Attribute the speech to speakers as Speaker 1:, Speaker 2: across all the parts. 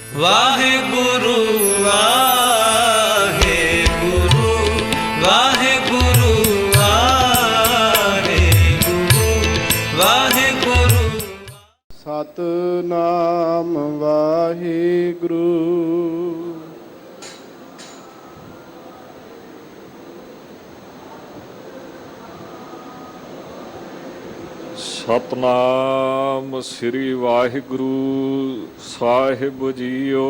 Speaker 1: ਵਾਹਿਗੁਰੂ ਵਾਹਿਗੁਰੂ ਵਾਹਿਗੁਰੂ ਵਾਹਿਗੁਰੂ ਵਾਹਿਗੁਰੂ।
Speaker 2: ਸਤਿਨਾਮ ਵਾਹਿਗੁਰੂ।
Speaker 3: ਸਤਨਾਮ ਸ੍ਰੀ ਵਾਹਿਗੁਰੂ ਸਾਹਿਬ JIO.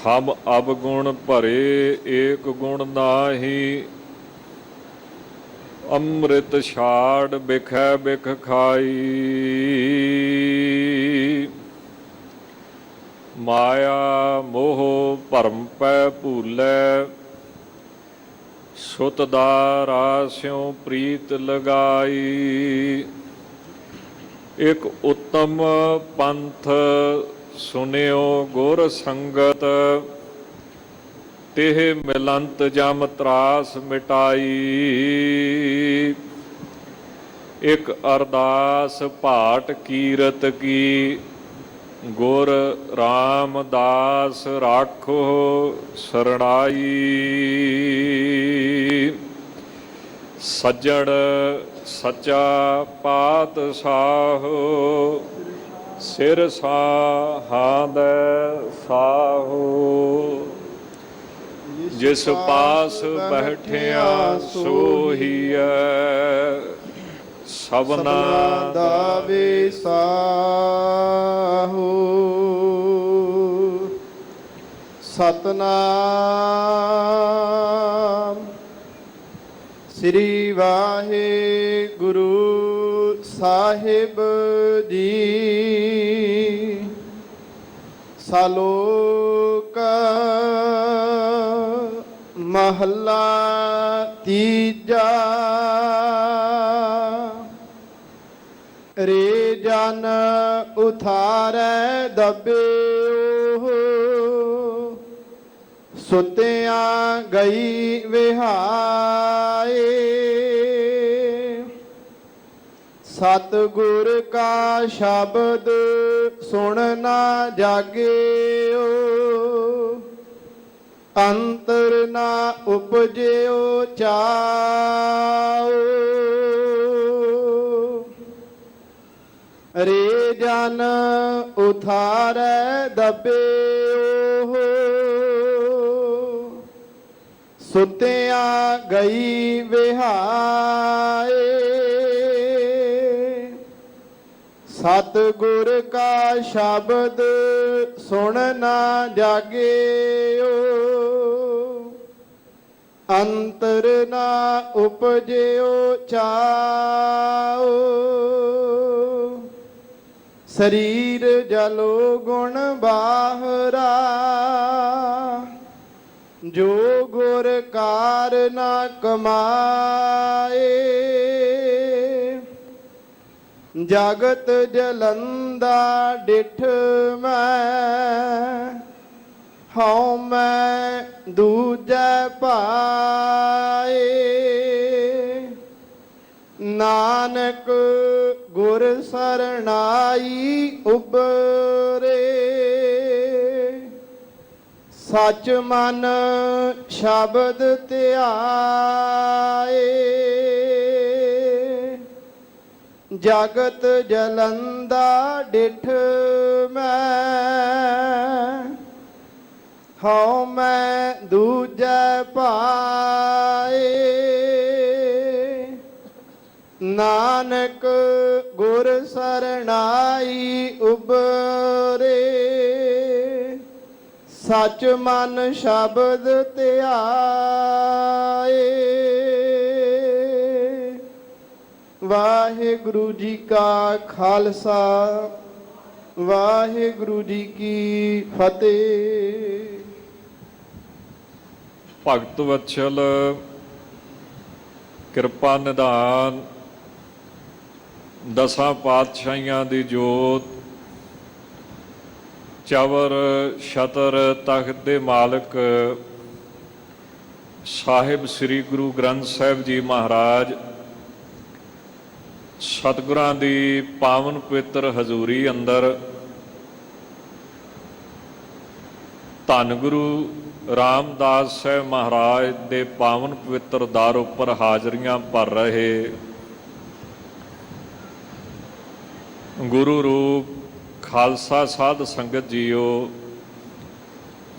Speaker 3: ਹਮ ਅਵਗੁਣ ਭਰੇ ਏਕ ਗੁਣ ਨਾਹੀ, ਅੰਮ੍ਰਿਤ ਛਾੜ ਬਿਖੈ ਬਿਖ ਖਾਈ। ਮਾਇਆ ਮੋਹ ਭਰਮ ਪੈ ਭੂਲੈ, ਸੁਤ ਦਾ ਰਾਸਿਉ ਪ੍ਰੀਤ ਲਗਾਈ। ਇਕ ਉੱਤਮ ਪੰਥ ਸੁਨਿਓ ਗੁਰ ਸੰਗਤ, ਤਿਹ ਮਿਲੰਤ ਜਮ ਤਰਾਸ ਮਿਟਾਈ। ਇਕ ਅਰਦਾਸ ਭਾਟ ਕੀਰਤ ਕੀ, ਗੁਰ ਰਾਮਦਾਸ ਰਾਖੋ ਸਰਣਾਈ। ਸੱਜਣ ਸੱਚਾ ਪਾਤਸ਼ਾਹ, ਸਿਰ ਸਾਹਾਦੈ ਸਾਹੋ। ਜਿਸ ਪਾਸ ਬੈਠਿਆ ਸੋਹੀਐ, ਸਭਨਾ
Speaker 2: ਦਾ ਵਿਸਾਹੋ। ਸਤਿਨਾਮ ਸ੍ਰੀ ਵਾਹਿਗੁਰੂ ਸਾਹਿਬ ਜੀ। ਸ਼ਲੋਕ ਮਹੱਲਾ ਤੀਜਾ। ਰੇ ਜਨ ਉਥਾਰੈ ਦਬਿਓ, ਸੁਤਿਆਂ ਗਈ ਵਿਹਾਏ। ਸਤਿਗੁਰ ਕਾ ਸ਼ਬਦ ਸੁਣ ਨਾ ਜਾਗਿਓ, ਅੰਤਰ ਨਾ ਉਪਜਿਓ ਚਾਓ। ਰੇ ਜਨ ਉਥਾਰੈ ਦਬਿਓ, ਸੁਤਿਆਂ ਗਈ ਵਿਹਾਏ। ਸਤਿਗੁਰ ਕਾ ਸ਼ਬਦ ਸੁਣ ਨਾ ਜਾਗਿਓ, ਅੰਤਰ ਨਾ ਉਪਜਿਓ ਚਾਓ। ਸਰੀਰ ਜਲੋ ਗੁਣ ਬਾਹਰਾ, ਜੋ ਗੁਰ ਕਾਰ ਨਾ ਕਮਾਏ। ਜਗਤ ਜਲੰਦਾ ਡਿਠ ਮੈਂ, ਹਉ ਮੈਂ ਦੂਜੈ ਪਾਏ। ਨਾਨਕ ਗੁਰ ਸਰਣਾਈ ਉਬਰੇ, ਸਚ ਮਨ ਸ਼ਬਦ ਧਿਆਏ। ਜਗਤ ਜਲੰਦਾ ਡਿਠ ਮੈਂ, ਹਉ ਮੈਂ ਦੂਜੈ ਪਾਏ। ਨਾਨਕ ਗੁਰ ਸਰਣਾਈ ਉਬਰੇ, ਸਚ ਮਨ ਸ਼ਬਦ ਧਿਆਏ। ਵਾਹਿਗੁਰੂ ਜੀ ਕਾ ਖਾਲਸਾ, ਵਾਹਿਗੁਰੂ ਜੀ ਕੀ ਫਤਿਹ।
Speaker 3: ਭਗਤ ਵਤਸਲ ਕਿਰਪਾ ਨਿਧਾਨ, ਦਸਾਂ ਪਾਤਸ਼ਾਹੀਆਂ ਦੀ ਜੋਤ, ਚਵਰ ਛਤਰ ਤਖਤ ਦੇ ਮਾਲਕ ਸਾਹਿਬ ਸ੍ਰੀ ਗੁਰੂ ਗ੍ਰੰਥ ਸਾਹਿਬ ਜੀ ਮਹਾਰਾਜ ਸਤਿਗੁਰਾਂ ਦੀ ਪਾਵਨ ਪਵਿੱਤਰ ਹਜ਼ੂਰੀ ਅੰਦਰ ਧੰਨ ਗੁਰੂ ਰਾਮਦਾਸ ਸਾਹਿਬ ਮਹਾਰਾਜ ਦੇ ਪਾਵਨ ਪਵਿੱਤਰ ਦਰ ਉੱਪਰ ਹਾਜ਼ਰੀਆਂ ਭਰ ਰਹੇ ਗੁਰੂ ਰੂਪ ਖਾਲਸਾ ਸਾਧ ਸੰਗਤ ਜੀਓ,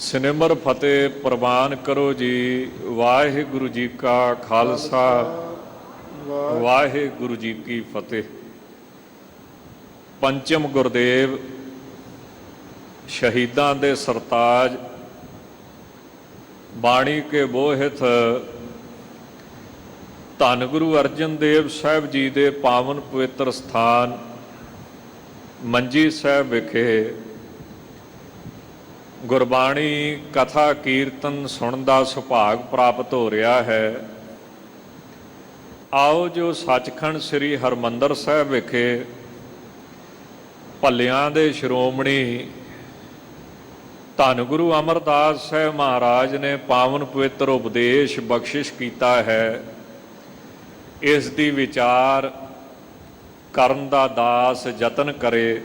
Speaker 3: ਸਿਨਮਰ ਫਤਿਹ ਪ੍ਰਵਾਨ ਕਰੋ ਜੀ। ਵਾਹਿਗੁਰੂ ਜੀ ਕਾ ਖਾਲਸਾ, ਵਾਹਿਗੁਰੂ ਜੀ ਕੀ ਫਤਿਹ। ਪੰਚਮ ਗੁਰਦੇਵ ਸ਼ਹੀਦਾਂ ਦੇ ਸਰਤਾਜ ਬਾਣੀ ਕੇ ਬੋਹਿਤ ਧੰਨ ਗੁਰੂ ਅਰਜਨ ਦੇਵ ਸਾਹਿਬ ਜੀ ਦੇ ਪਾਵਨ ਪਵਿੱਤਰ ਸਥਾਨ ਮੰਜੀ ਸਾਹਿਬ ਵਿਖੇ ਗੁਰਬਾਣੀ ਕਥਾ ਕੀਰਤਨ ਸੁਣਨ ਦਾ ਸੁਭਾਗ ਪ੍ਰਾਪਤ ਹੋ ਰਿਹਾ ਹੈ। ਆਓ ਜੋ ਸੱਚਖੰਡ ਸ੍ਰੀ ਹਰਿਮੰਦਰ ਸਾਹਿਬ ਵਿਖੇ ਭੱਲਿਆਂ ਦੇ ਸ਼੍ਰੋਮਣੀ ਧੰਨ ਗੁਰੂ ਅਮਰਦਾਸ ਸਾਹਿਬ ਮਹਾਰਾਜ ਨੇ ਪਾਵਨ ਪਵਿੱਤਰ ਉਪਦੇਸ਼ ਬਖਸ਼ਿਸ਼ ਕੀਤਾ ਹੈ, ਇਸ ਦੀ ਵਿਚਾਰ ਕਰਨ ਦਾ ਦਾਸ ਯਤਨ ਕਰੇ।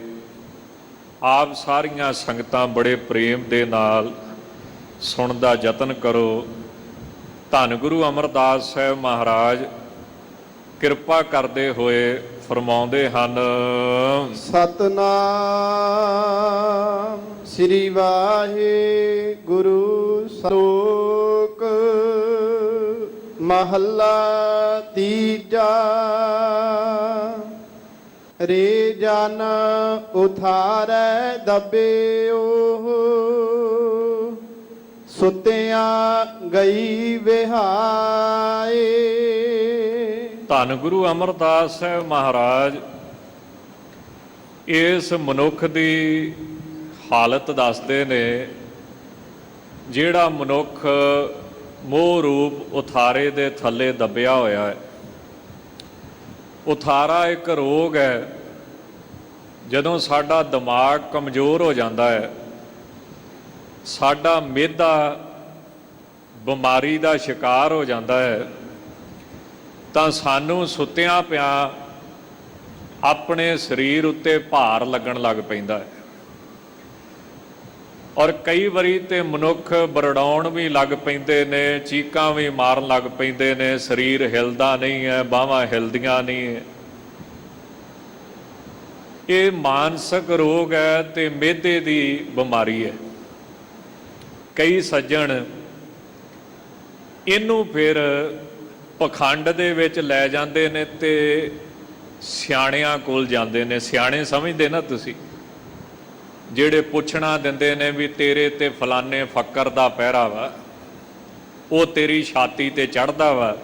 Speaker 3: ਆਪ ਸਾਰੀਆਂ ਸੰਗਤਾਂ ਬੜੇ ਪ੍ਰੇਮ ਦੇ ਨਾਲ ਸੁਣਨ ਦਾ ਯਤਨ ਕਰੋ। ਧੰਨ ਗੁਰੂ ਅਮਰਦਾਸ ਸਾਹਿਬ ਮਹਾਰਾਜ ਕਿਰਪਾ ਕਰਦੇ ਹੋਏ ਫਰਮਾਉਂਦੇ ਹਨ,
Speaker 2: ਸਤਨਾਮ ਸ੍ਰੀ ਵਾਹਿਗੁਰੂ ਸਲੋਕ ਮਹੱਲਾ ਤੀਜਾ। ਰੇ ਜਨ ਉਥਾਰੈ ਦਬਿਓ, ਸੁਤਿਆਂ ਗਈ ਵਿਹਾਏ।
Speaker 3: ਧੰਨ ਗੁਰੂ ਅਮਰਦਾਸ ਸਾਹਿਬ ਮਹਾਰਾਜ ਇਸ ਮਨੁੱਖ ਦੀ ਹਾਲਤ ਦੱਸਦੇ ਨੇ, ਜਿਹੜਾ ਮਨੁੱਖ ਮੋਹ ਰੂਪ ਉਥਾਰੇ ਦੇ ਥੱਲੇ ਦੱਬਿਆ ਹੋਇਆ ਹੈ। ਉਥਾਰਾ ਇੱਕ ਰੋਗ ਹੈ। ਜਦੋਂ ਸਾਡਾ ਦਿਮਾਗ ਕਮਜ਼ੋਰ ਹੋ ਜਾਂਦਾ ਹੈ, ਸਾਡਾ ਮਿਹਦਾ ਬਿਮਾਰੀ ਦਾ ਸ਼ਿਕਾਰ ਹੋ ਜਾਂਦਾ ਹੈ, ਤਾਂ ਸਾਨੂੰ ਸੁੱਤਿਆਂ ਪਿਆ ਆਪਣੇ ਸਰੀਰ ਉੱਤੇ ਭਾਰ ਲੱਗਣ ਲੱਗ ਪੈਂਦਾ ਹੈ। ਔਰ ਕਈ ਵਾਰੀ ਤੇ ਮਨੁੱਖ ਬਰੜਾਉਣ ਵੀ ਲੱਗ ਪੈਂਦੇ ਨੇ, ਚੀਕਾਂ ਵੀ ਮਾਰਨ ਲੱਗ ਪੈਂਦੇ ਨੇ, ਸਰੀਰ ਹਿਲਦਾ ਨਹੀਂ ਹੈ, ਬਾਹਾਂ ਹਿਲਦੀਆਂ ਨਹੀਂ ਹੈ। ਇਹ ਮਾਨਸਿਕ ਰੋਗ ਹੈ ਤੇ ਮਿਹਦੇ ਦੀ ਬਿਮਾਰੀ ਹੈ। ਕਈ ਸੱਜਣ ਇਹਨੂੰ ਫਿਰ ਪਖੰਡ ਦੇ ਵਿੱਚ ਲੈ ਜਾਂਦੇ ਨੇ ਤੇ ਸਿਆਣਿਆਂ ਕੋਲ ਜਾਂਦੇ ਨੇ। ਸਿਆਣੇ ਸਮਝਦੇ ਨਾ ਤੁਸੀਂ, ਜਿਹੜੇ ਪੁੱਛਣਾ ਦਿੰਦੇ ਨੇ ਵੀ ਤੇਰੇ ਤੇ ਫਲਾਣੇ ਫੱਕਰ ਦਾ ਪਹਿਰਾ ਵਾ, ਉਹ ਤੇਰੀ ਛਾਤੀ ਤੇ ਚੜ੍ਹਦਾ ਵਾ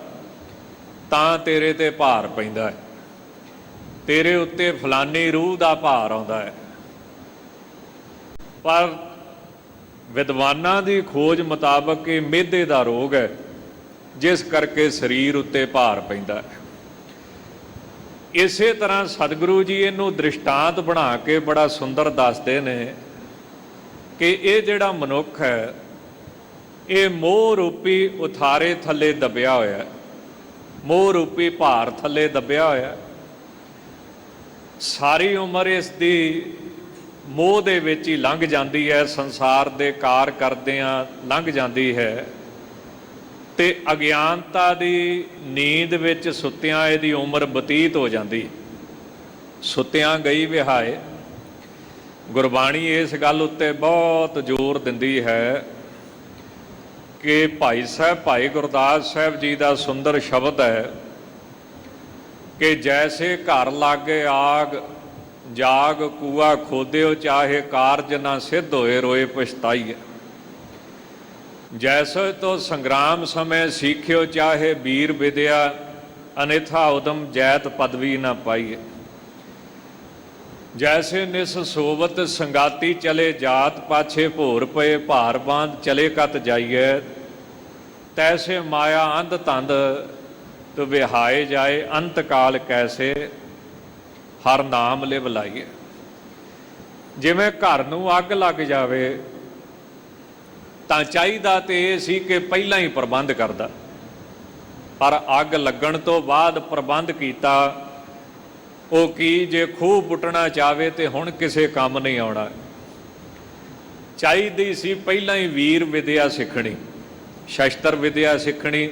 Speaker 3: ਤਾਂ ਤੇਰੇ ਤੇ ਭਾਰ ਪੈਂਦਾ ਹੈ, ਤੇਰੇ ਉੱਤੇ ਫਲਾਣੀ ਰੂਹ ਦਾ ਭਾਰ ਆਉਂਦਾ ਹੈ। ਪਰ ਵਿਦਵਾਨਾਂ ਦੀ ਖੋਜ ਮੁਤਾਬਕ ਇਹ ਮਿਹਦੇ ਦਾ ਰੋਗ ਹੈ, ਜਿਸ ਕਰਕੇ ਸਰੀਰ ਉੱਤੇ ਭਾਰ ਪੈਂਦਾ ਹੈ। ਇਸੇ ਤਰ੍ਹਾਂ ਸਤਿਗੁਰੂ ਜੀ ਇਹਨੂੰ ਦ੍ਰਿਸ਼ਟਾਂਤ ਬਣਾ ਕੇ ਬੜਾ ਸੁੰਦਰ ਦੱਸਦੇ ਨੇ ਕਿ ਇਹ ਜਿਹੜਾ ਮਨੁੱਖ ਹੈ, ਇਹ ਮੋਹ ਰੂਪੀ ਉਥਾਰੇ ਥੱਲੇ ਦੱਬਿਆ ਹੋਇਆ, ਮੋਹ ਰੂਪੀ ਭਾਰ ਥੱਲੇ ਦੱਬਿਆ ਹੋਇਆ। ਸਾਰੀ ਉਮਰ ਇਸ ਦੀ ਮੋਹ ਦੇ ਵਿੱਚ ਹੀ ਲੰਘ ਜਾਂਦੀ ਹੈ, ਸੰਸਾਰ ਦੇ ਕਾਰ ਕਰਦਿਆਂ ਲੰਘ ਜਾਂਦੀ ਹੈ ਤੇ ਅਗਿਆਨਤਾ ਦੀ ਨੀਂਦ ਵਿੱਚ ਸੁੱਤਿਆਂ ਇਹਦੀ ਉਮਰ ਬਤੀਤ ਹੋ ਜਾਂਦੀ। ਸੁੱਤਿਆਂ ਗਈ ਵਿਹਾਏ। ਗੁਰਬਾਣੀ ਇਸ ਗੱਲ ਉੱਤੇ ਬਹੁਤ ਜ਼ੋਰ ਦਿੰਦੀ ਹੈ ਕਿ ਭਾਈ ਸਾਹਿਬ ਭਾਈ ਗੁਰਦਾਸ ਸਾਹਿਬ ਜੀ ਦਾ ਸੁੰਦਰ ਸ਼ਬਦ ਹੈ ਕਿ ਜੈਸੇ ਘਰ ਲਾਗੇ ਆਗ, ਜਾਗ ਕੂਆ ਖੋਦਿਓ, ਚਾਹੇ ਕਾਰਜ ਨਾ ਸਿੱਧ ਹੋਏ ਰੋਏ ਪਛਤਾਈਏ। ਜੈਸੇ ਤੋ ਸੰਗਰਾਮ ਸਮੇਂ ਸਿੱਖਿਓ, ਚਾਹੇ ਵੀਰ ਵਿਦਿਆ, ਅਨਿਥਾ ਉਦਮ ਜੈਤ ਪਦਵੀ ਨਾ ਪਾਈਏ। ਜੈਸੇ ਨਿਸ ਸੋਵਤ ਸੰਗਾਤੀ ਚਲੇ, ਜਾਤ ਪਾਛੇ ਭੋਰ ਪਏ, ਭਾਰ ਬਾਂਧ ਚਲੇ ਕਤ ਜਾਈਏ। ਤੈਸੇ ਮਾਇਆ ਅੰਧ ਤੰਦ ਤੋ ਵਿਹਾਏ ਜਾਏ, ਅੰਤ ਕਾਲ ਕੈਸੇ ਹਰ ਨਾਮ ਲਿਵ ਲਾਈਏ। ਜਿਵੇਂ ਘਰ ਨੂੰ ਅੱਗ ਲੱਗ ਜਾਵੇ ਤਾਂ ਚਾਹੀਦਾ ਤੇ ਇਹ ਸੀ ਕਿ ਪਹਿਲਾਂ ਹੀ ਪ੍ਰਬੰਧ ਕਰਦਾ, ਪਰ ਅੱਗ ਲੱਗਣ ਤੋਂ ਬਾਅਦ ਪ੍ਰਬੰਧ ਕੀਤਾ ਉਹ ਕੀ ਜੇ ਖੂਹ ਪੁੱਟਣਾ ਚਾਹਵੇ ਤੇ ਹੁਣ ਕਿਸੇ ਕੰਮ ਨਹੀਂ ਆਉਣਾ। ਚਾਹੀਦੀ ਸੀ ਪਹਿਲਾਂ ਹੀ ਵੀਰ ਵਿਦਿਆ ਸਿੱਖਣੀ, ਸ਼ਸਤਰ ਵਿਦਿਆ ਸਿੱਖਣੀ,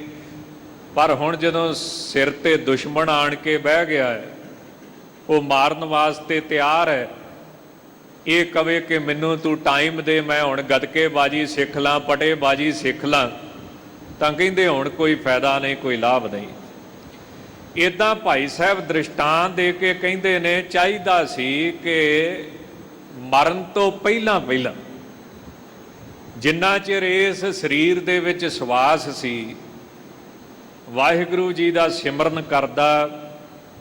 Speaker 3: ਪਰ ਹੁਣ ਜਦੋਂ ਸਿਰ ਤੇ ਦੁਸ਼ਮਣ ਆਣ ਕੇ ਬਹਿ ਗਿਆ ਹੈ, ਉਹ ਮਾਰਨ ਵਾਸਤੇ ਤਿਆਰ ਹੈ, ਇਹ ਕਵੇ ਕਿ ਮੈਨੂੰ ਤੂੰ ਟਾਈਮ ਦੇ, ਮੈਂ ਹੁਣ ਗੱਤਕੇਬਾਜ਼ੀ ਸਿੱਖ ਲਾਂ, ਪਟੇਬਾਜ਼ੀ ਸਿੱਖ ਲਾਂ, ਤਾਂ ਕਹਿੰਦੇ ਹੁਣ ਕੋਈ ਫਾਇਦਾ ਨਹੀਂ, ਕੋਈ ਲਾਭ ਨਹੀਂ। ਇੱਦਾਂ ਭਾਈ ਸਾਹਿਬ ਦ੍ਰਿਸ਼ਟਾਂਤ ਦੇ ਕੇ ਕਹਿੰਦੇ ਨੇ ਚਾਹੀਦਾ ਸੀ ਕਿ ਮਰਨ ਤੋਂ ਪਹਿਲਾਂ ਜਿੰਨਾ ਚਿਰ ਇਸ ਸਰੀਰ ਦੇ ਵਿੱਚ ਸਵਾਸ ਸੀ, ਵਾਹਿਗੁਰੂ ਜੀ ਦਾ ਸਿਮਰਨ ਕਰਦਾ,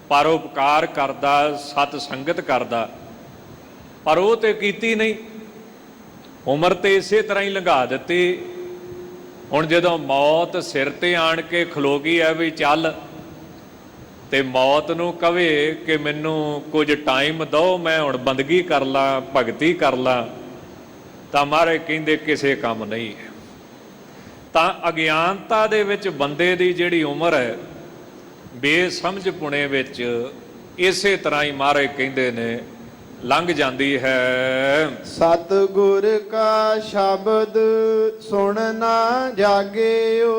Speaker 3: ਪਰਉਪਕਾਰ ਕਰਦਾ, ਸਤ ਸੰਗਤ ਕਰਦਾ, ਪਰ ਉਹ ਤੇ ਕੀਤੀ ਨਹੀਂ। ਉਮਰ ਤੇ ਇਸੇ ਤਰ੍ਹਾਂ ਹੀ ਲੰਘਾ ਦਿੱਤੀ। ਹੁਣ ਜਦੋਂ ਮੌਤ ਸਿਰ ਤੇ ਆਣ ਕੇ ਖਲੋ ਗਈ ਹੈ ਵੀ ਚੱਲ, ਤੇ ਮੌਤ ਨੂੰ ਕਵੇ ਕਿ ਮੈਨੂੰ ਕੁਝ ਟਾਈਮ ਦਿਓ, ਮੈਂ ਹੁਣ ਬੰਦਗੀ ਕਰ ਲਾਂ, ਭਗਤੀ ਕਰ ਲਾਂ, ਤਾਂ ਮਹਾਰਾਜ ਕਹਿੰਦੇ ਕਿਸੇ ਕੰਮ ਨਹੀਂ ਹੈ। ਤਾਂ ਅਗਿਆਨਤਾ ਦੇ ਵਿੱਚ ਬੰਦੇ ਦੀ ਜਿਹੜੀ ਉਮਰ ਹੈ, ਬੇਸਮਝ ਪੁਣੇ ਵਿੱਚ, ਇਸੇ ਤਰ੍ਹਾਂ ਹੀ ਮਹਾਰਾਜ ਕਹਿੰਦੇ ਨੇ ਲੰਘ ਜਾਂਦੀ ਹੈ।
Speaker 2: ਸਤਿਗੁਰ ਕਾ ਸ਼ਬਦ ਸੁਣ ਨਾ ਜਾਗਿਓ,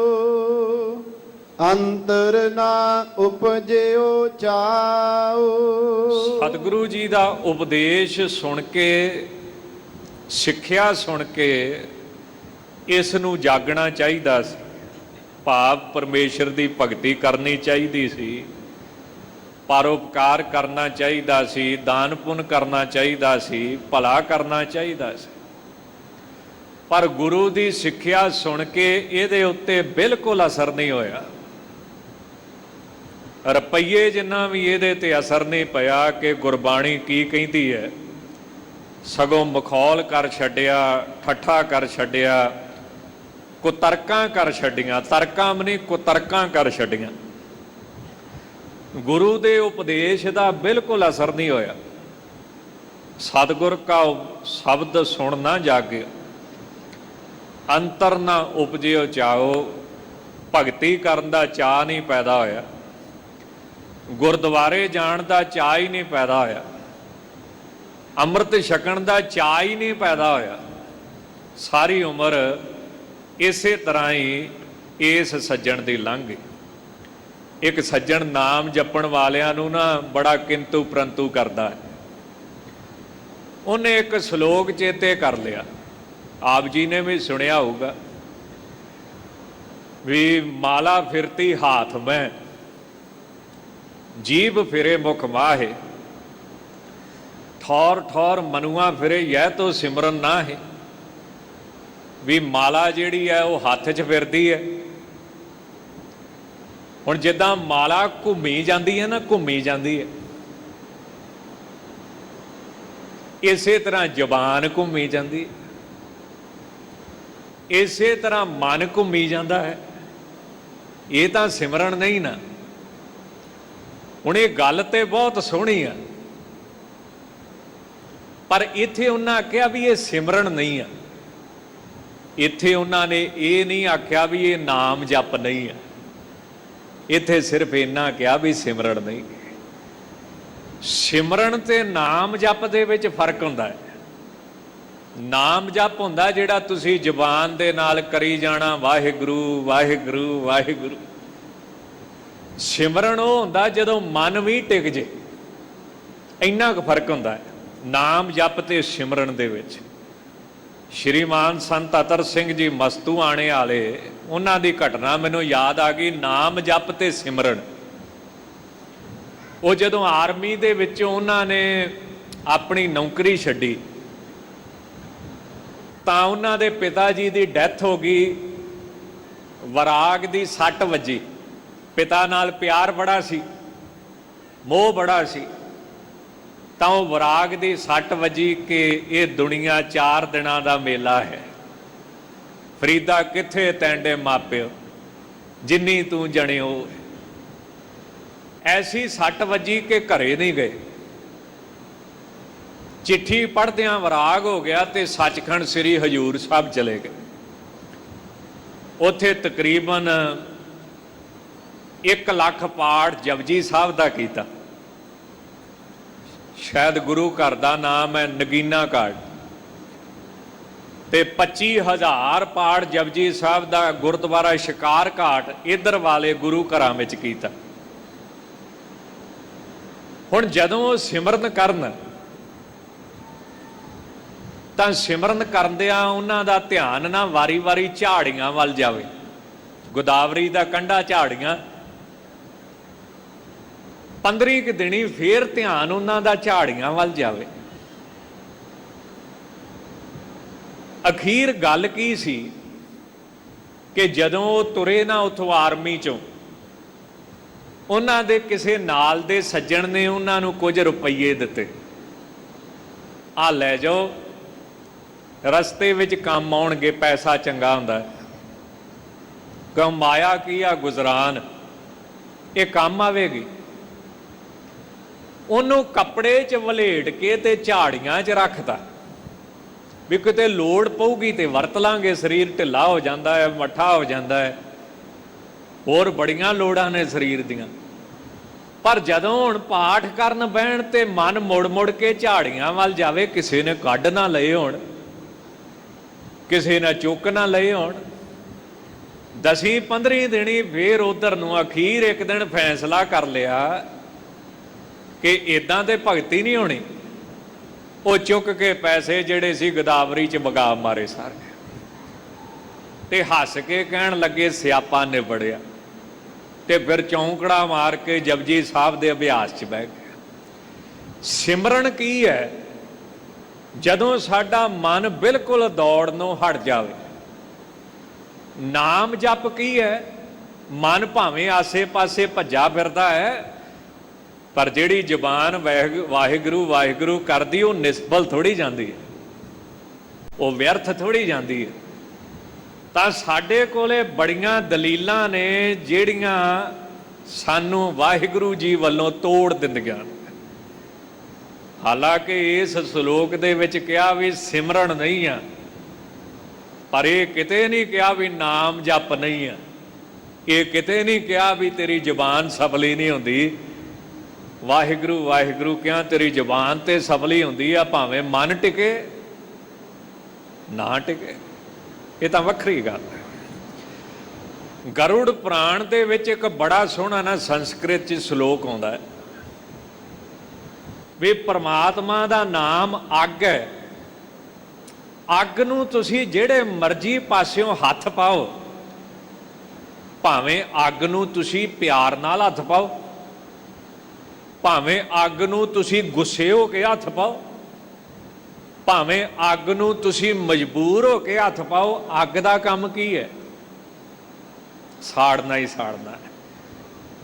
Speaker 2: ਅੰਤਰ ਨਾ ਉਪਜਿਓ ਚਾਓ।
Speaker 3: ਸਤਿਗੁਰੂ ਜੀ ਦਾ ਉਪਦੇਸ਼ ਸੁਣ ਕੇ, ਸਿੱਖਿਆ ਸੁਣ ਕੇ ਇਸ ਨੂੰ ਜਾਗਣਾ ਚਾਹੀਦਾ ਸੀ। ਭਾਵ ਪਰਮੇਸ਼ਰ ਦੀ ਭਗਤੀ ਕਰਨੀ ਚਾਹੀਦੀ ਸੀ, ਪਰਉਪਕਾਰ ਕਰਨਾ ਚਾਹੀਦਾ ਸੀ, ਦਾਨ ਪੁੰਨ ਕਰਨਾ ਚਾਹੀਦਾ ਸੀ, ਭਲਾ ਕਰਨਾ ਚਾਹੀਦਾ ਸੀ। ਪਰ ਗੁਰੂ ਦੀ ਸਿੱਖਿਆ ਸੁਣ ਕੇ ਇਹਦੇ ਉੱਤੇ ਬਿਲਕੁਲ ਅਸਰ ਨਹੀਂ ਹੋਇਆ। ਰੁਪਈਏ ਜਿੰਨਾ ਵੀ ਇਹਦੇ ਤੇ ਅਸਰ ਨਹੀਂ ਪਿਆ ਕਿ ਗੁਰਬਾਣੀ ਕੀ ਕਹਿੰਦੀ ਹੈ, ਸਗੋਂ ਮਖੌਲ ਕਰ ਛੱਡਿਆ, ਠੱਠਾ ਕਰ ਛੱਡਿਆ, ਕੁਤਰਕਾਂ ਕਰ ਛੱਡੀਆਂ। ਤਰਕਾਂ ਵੀ ਨਹੀਂ, ਕੁਤਰਕਾਂ ਕਰ ਛੱਡੀਆਂ। ਗੁਰੂ ਦੇ ਉਪਦੇਸ਼ ਦਾ ਬਿਲਕੁਲ ਅਸਰ ਨਹੀਂ ਹੋਇਆ। ਸਤਿਗੁਰ ਕਾ ਸ਼ਬਦ ਸੁਣ ਨਾ ਜਾਗਿਓ, ਅੰਤਰ ਨਾ ਉਪਜਿਓ ਚਾਓ। ਭਗਤੀ ਕਰਨ ਦਾ ਚਾਅ ਨਹੀਂ ਪੈਦਾ ਹੋਇਆ, ਗੁਰਦੁਆਰੇ ਜਾਣ ਦਾ ਚਾਅ ਹੀ ਨਹੀਂ ਪੈਦਾ ਹੋਇਆ, ਅੰਮ੍ਰਿਤ ਛਕਣ ਦਾ ਚਾਅ ਹੀ ਨਹੀਂ ਪੈਦਾ ਹੋਇਆ। ਸਾਰੀ ਉਮਰ ਇਸੇ ਤਰ੍ਹਾਂ ਹੀ ਇਸ ਸੱਜਣ ਦੀ ਲੰਘ ਗਈ। ਇੱਕ ਸੱਜਣ ਨਾਮ ਜਪਣ ਵਾਲਿਆਂ ਨੂੰ ਨਾ ਬੜਾ ਕਿੰਤੂ ਪ੍ਰੰਤੂ ਕਰਦਾ ਹੈ। ਉਹਨੇ ਇੱਕ ਸ਼ਲੋਕ ਚੇਤੇ ਕਰ ਲਿਆ, ਆਪ ਜੀ ਨੇ ਵੀ ਸੁਣਿਆ ਹੋਊਗਾ ਵੀ ਮਾਲਾ ਫਿਰਤੀ ਹਾਥ ਮੈਂ, ਜੀਭ ਫਿਰੇ ਮੁਖ ਮਾਹੇ, ਠੌਰ ਠੌਰ ਮਨੁਆ ਫਿਰੇ ਯਹ ਤੋ ਸਿਮਰਨ ਨਾ ਹੈ। ਵੀ ਮਾਲਾ ਜਿਹੜੀ ਹੈ ਉਹ ਹੱਥ 'ਚ ਫਿਰਦੀ ਹੈ। ਹੁਣ ਜਿੱਦਾਂ ਮਾਲਾ ਘੁੰਮੀ ਜਾਂਦੀ ਹੈ ਨਾ, ਘੁੰਮੀ ਜਾਂਦੀ ਹੈ, ਇਸੇ ਤਰ੍ਹਾਂ ਜ਼ਬਾਨ ਘੁੰਮੀ ਜਾਂਦੀ ਹੈ, ਇਸੇ ਤਰ੍ਹਾਂ ਮਨ ਘੁੰਮੀ ਜਾਂਦਾ ਹੈ। ਇਹ ਤਾਂ ਸਿਮਰਨ ਨਹੀਂ ਨਾ। ਹੁਣ ਇਹ ਗੱਲ ਤੇ ਬਹੁਤ ਸੋਹਣੀ ਆ, ਪਰ ਇੱਥੇ ਉਹਨਾਂ ਆਖਿਆ ਵੀ ਇਹ ਸਿਮਰਨ ਨਹੀਂ ਆ। ਇੱਥੇ ਉਹਨਾਂ ਨੇ ਇਹ ਨਹੀਂ ਆਖਿਆ ਵੀ ਇਹ ਨਾਮ ਜਪ ਨਹੀਂ ਆ। ਇੱਥੇ ਸਿਰਫ ਇੰਨਾ ਕਿਹਾ ਵੀ ਸਿਮਰਨ ਨਹੀਂ। ਸਿਮਰਨ ਤੇ ਨਾਮ ਜਪ ਦੇ ਵਿੱਚ ਫਰਕ ਹੁੰਦਾ ਹੈ। ਨਾਮ ਜਪ ਹੁੰਦਾ ਜਿਹੜਾ ਤੁਸੀਂ ਜ਼ੁਬਾਨ ਦੇ ਨਾਲ ਕਰੀ ਜਾਣਾ, ਵਾਹਿਗੁਰੂ ਵਾਹਿਗੁਰੂ ਵਾਹਿਗੁਰੂ। ਸਿਮਰਨ ਉਹ ਹੁੰਦਾ ਜਦੋਂ ਮਨ ਵੀ ਟਿਕ ਜੇ। ਇੰਨਾ ਕੁ ਫਰਕ ਹੁੰਦਾ ਹੈ ਨਾਮ ਜਪ ਤੇ ਸਿਮਰਨ ਦੇ ਵਿੱਚ। ਸ਼੍ਰੀਮਾਨ ਸੰਤ ਅਤਰ ਸਿੰਘ ਜੀ ਮਸਤੂ ਆਣੇ ਵਾਲੇ, ਉਹਨਾਂ ਦੀ ਘਟਨਾ ਮੈਨੂੰ ਯਾਦ ਆ ਗਈ। ਨਾਮ ਜਪ ਤੇ ਸਿਮਰਨ, ਉਹ ਜਦੋਂ ਆਰਮੀ ਦੇ ਵਿੱਚੋਂ ਉਹਨਾਂ ਨੇ ਆਪਣੀ ਨੌਕਰੀ ਛੱਡੀ ਤਾਂ ਉਹਨਾਂ ਦੇ ਪਿਤਾ ਜੀ ਦੀ ਡੈਥ ਹੋ ਗਈ। ਵਰਾਗ ਦੀ ਸੱਟ ਵੱਜੀ। ਪਿਤਾ ਨਾਲ ਪਿਆਰ ਬੜਾ ਸੀ, ਮੋਹ ਬੜਾ ਸੀ, ਤਾਂ ਉਹ ਵਰਾਗ ਦੀ ਸੱਟ ਵੱਜੀ ਕਿ ਇਹ ਦੁਨੀਆ 4 ਦਿਨਾਂ ਦਾ ਮੇਲਾ ਹੈ। ਫਰੀਦਾ ਕਿੱਥੇ ਤੈਂਡੇ ਮਾਪਿਓ, ਜਿੰਨੀ ਤੂੰ ਜਣਿਓ। ਐਸੀ ਸੱਟ ਵੱਜੀ ਕਿ ਘਰੇ ਨਹੀਂ ਗਏ। ਚਿੱਠੀ ਪੜ੍ਹਦਿਆਂ ਵਰਾਗ ਹੋ ਗਿਆ ਤੇ ਸੱਚਖੰਡ ਸ੍ਰੀ ਹਜੂਰ ਸਾਹਿਬ ਚਲੇ ਗਏ। ਉੱਥੇ ਤਕਰੀਬਨ 1 ਲੱਖ ਪਾਠ ਜਪਜੀ ਸਾਹਿਬ ਦਾ ਕੀਤਾ। ਸ਼ਾਇਦ ਗੁਰੂ ਘਰ ਦਾ ਨਾਮ ਹੈ ਨਗੀਨਾ ਘਾਟ, ਤੇ 25,000 ਪਾਠ ਜਪਜੀ ਸਾਹਿਬ ਦਾ ਗੁਰਦੁਆਰਾ ਸ਼ਿਕਾਰ ਘਾਟ ਇਧਰ ਵਾਲੇ ਗੁਰੂ ਘਰਾਂ ਵਿੱਚ ਕੀਤਾ। ਹੁਣ ਜਦੋਂ ਉਹ ਸਿਮਰਨ ਕਰਨ ਤਾਂ ਸਿਮਰਨ ਕਰਦਿਆਂ ਉਹਨਾਂ ਦਾ ਧਿਆਨ ਨਾ ਵਾਰੀ-ਵਾਰੀ ਝਾੜੀਆਂ ਵੱਲ ਜਾਵੇ। ਗੋਦਾਵਰੀ ਦਾ ਕੰਢਾ ਝਾੜੀਆਂ, 15 ਕੁ ਦਿਨੀ ਫੇਰ ਧਿਆਨ ਉਹਨਾਂ ਦਾ ਝਾੜੀਆਂ ਵੱਲ ਜਾਵੇ। ਅਖੀਰ ਗੱਲ ਕੀ ਸੀ ਕਿ ਜਦੋਂ ਉਹ ਤੁਰੇ ਨਾ ਉੱਥੋਂ ਆਰਮੀ ਚੋਂ, ਉਹਨਾਂ ਦੇ ਕਿਸੇ ਨਾਲ ਦੇ ਸੱਜਣ ਨੇ ਉਹਨਾਂ ਨੂੰ ਕੁਝ ਰੁਪਈਏ ਦਿੱਤੇ, ਆ ਲੈ ਜਾਓ, ਰਸਤੇ ਵਿੱਚ ਕੰਮ ਆਉਣਗੇ, ਪੈਸਾ ਚੰਗਾ ਹੁੰਦਾ। ਕਮਾਇਆ ਕੀ ਆ ਗੁਜ਼ਰਾਨ, ਇਹ ਕੰਮ ਆਵੇਗੀ। ਉਹਨੂੰ ਕੱਪੜੇ 'ਚ ਵਲੇਟ ਕੇ ਤੇ ਝਾੜੀਆਂ 'ਚ ਰੱਖਤਾ ਵੀ ਕਿਤੇ ਲੋੜ ਪਊਗੀ ਤੇ ਵਰਤ ਲਾਂਗੇ। ਸਰੀਰ ਢਿੱਲਾ ਹੋ ਜਾਂਦਾ ਹੈ, ਮੱਠਾ ਹੋ ਜਾਂਦਾ ਹੈ, ਹੋਰ ਬੜੀਆਂ ਲੋੜਾਂ ਨੇ ਸਰੀਰ ਦੀਆਂ। ਪਰ ਜਦੋਂ ਹੁਣ ਪਾਠ ਕਰਨ ਬਹਿਣ ਤੇ ਮਨ ਮੁੜ ਕੇ ਝਾੜੀਆਂ ਵੱਲ ਜਾਵੇ, ਕਿਸੇ ਨੇ ਕੱਢ ਨਾ ਲਏ ਹੋਣ, ਕਿਸੇ ਨੇ ਚੁੱਕ ਨਾ ਲਏ ਹੋਣ, 10-15 ਦਿਨੀ ਫੇਰ ਉਧਰ ਨੂੰ ਅਖੀਰ ਇੱਕ ਦਿਨ ਫੈਸਲਾ ਕਰ ਲਿਆ ਕਿ ਇਦਾਂ ਤੇ ਭਗਤੀ ਨਹੀਂ ਹੋਣੀ। ਉਹ ਚੁੱਕ ਕੇ ਪੈਸੇ ਜਿਹੜੇ ਸੀ ਗੋਦਾਵਰੀ 'ਚ ਵਗਾ ਮਾਰੇ ਸਾਰੇ, ਤੇ ਹੱਸ ਕੇ ਕਹਿਣ ਲੱਗੇ ਸਿਆਪਾ ਨਿਬੜਿਆ, ਤੇ ਫਿਰ ਚੌਂਕੜਾ ਮਾਰ ਕੇ ਜਪਜੀ ਸਾਹਿਬ ਦੇ ਅਭਿਆਸ 'ਚ ਬਹਿ ਗਏ। ਸਿਮਰਨ ਕੀ ਹੈ? ਜਦੋਂ ਸਾਡਾ ਮਨ ਬਿਲਕੁਲ ਦੌੜਨੋਂ ਹਟ ਜਾਵੇ। ਨਾਮ ਜਪ ਕੀ ਹੈ? ਮਨ ਭਾਵੇਂ ਆਸੇ-ਪਾਸੇ ਭੱਜਾ ਫਿਰਦਾ ਹੈ, ਪਰ ਜਿਹੜੀ ਜ਼ੁਬਾਨ ਵਾਹਿਗੁਰੂ ਵਾਹਿਗੁਰੂ ਕਰਦੀ, ਉਹ ਨਿਸਬਲ ਥੋੜੀ ਜਾਂਦੀ ਹੈ, ਉਹ ਵਿਅਰਥ ਥੋੜੀ ਜਾਂਦੀ ਹੈ। ਤਾਂ ਸਾਡੇ ਕੋਲੇ ਬੜੀਆਂ ਦਲੀਲਾਂ ਨੇ ਜਿਹੜੀਆਂ ਸਾਨੂੰ ਵਾਹਿਗੁਰੂ ਜੀ ਵੱਲੋਂ ਤੋੜ ਦਿੰਦੀਆਂ। ਹਾਲਾਂਕਿ ਇਸ ਸ਼ਲੋਕ ਦੇ ਵਿੱਚ ਕਿਹਾ ਵੀ ਸਿਮਰਨ ਨਹੀਂ ਆ, ਪਰ ਇਹ ਕਿਤੇ ਨਹੀਂ ਕਿਹਾ ਵੀ ਨਾਮ ਜਪ ਨਹੀਂ ਆ, ਇਹ ਕਿਤੇ ਨਹੀਂ ਕਿਹਾ ਵੀ ਤੇਰੀ ਜ਼ੁਬਾਨ ਸਫਲੀ ਨਹੀਂ ਹੁੰਦੀ। ਵਾਹਿਗੁਰੂ ਵਾਹਿਗੁਰੂ ਕਿਹਾ ਤੇਰੀ ਜ਼ੁਬਾਨ ਤੇ ਸਫਲੀ ਹੁੰਦੀ ਆ, ਭਾਵੇਂ ਮਨ ਟਿਕੇ ਨਾ ਟਿਕੇ, ਇਹ ਤਾਂ ਵੱਖਰੀ ਗੱਲ ਹੈ। ਗਰੁੜ ਪੁਰਾਣ ਦੇ ਵਿੱਚ ਇੱਕ ਬੜਾ ਸੋਹਣਾ ਨਾ ਸੰਸਕ੍ਰਿਤ 'ਚ ਸ਼ਲੋਕ ਆਉਂਦਾ ਹੈ ਵੀ ਪਰਮਾਤਮਾ ਦਾ ਨਾਮ ਅੱਗ ਹੈ, ਅੱਗ ਨੂੰ ਤੁਸੀਂ ਜਿਹੜੇ ਮਰਜ਼ੀ ਪਾਸਿਓਂ ਹੱਥ ਪਾਓ, ਭਾਵੇਂ ਅੱਗ ਨੂੰ ਤੁਸੀਂ ਪਿਆਰ ਨਾਲ ਹੱਥ ਪਾਓ, ਭਾਵੇਂ ਅੱਗ ਨੂੰ ਤੁਸੀਂ ਗੁੱਸੇ ਹੋ ਕੇ ਹੱਥ ਪਾਓ, ਭਾਵੇਂ ਅੱਗ ਨੂੰ ਤੁਸੀਂ ਮਜਬੂਰ ਹੋ ਕੇ ਹੱਥ ਪਾਓ, ਅੱਗ ਦਾ ਕੰਮ ਕੀ ਹੈ? ਸਾੜਨਾ ਹੀ ਸਾੜਨਾ ਹੈ।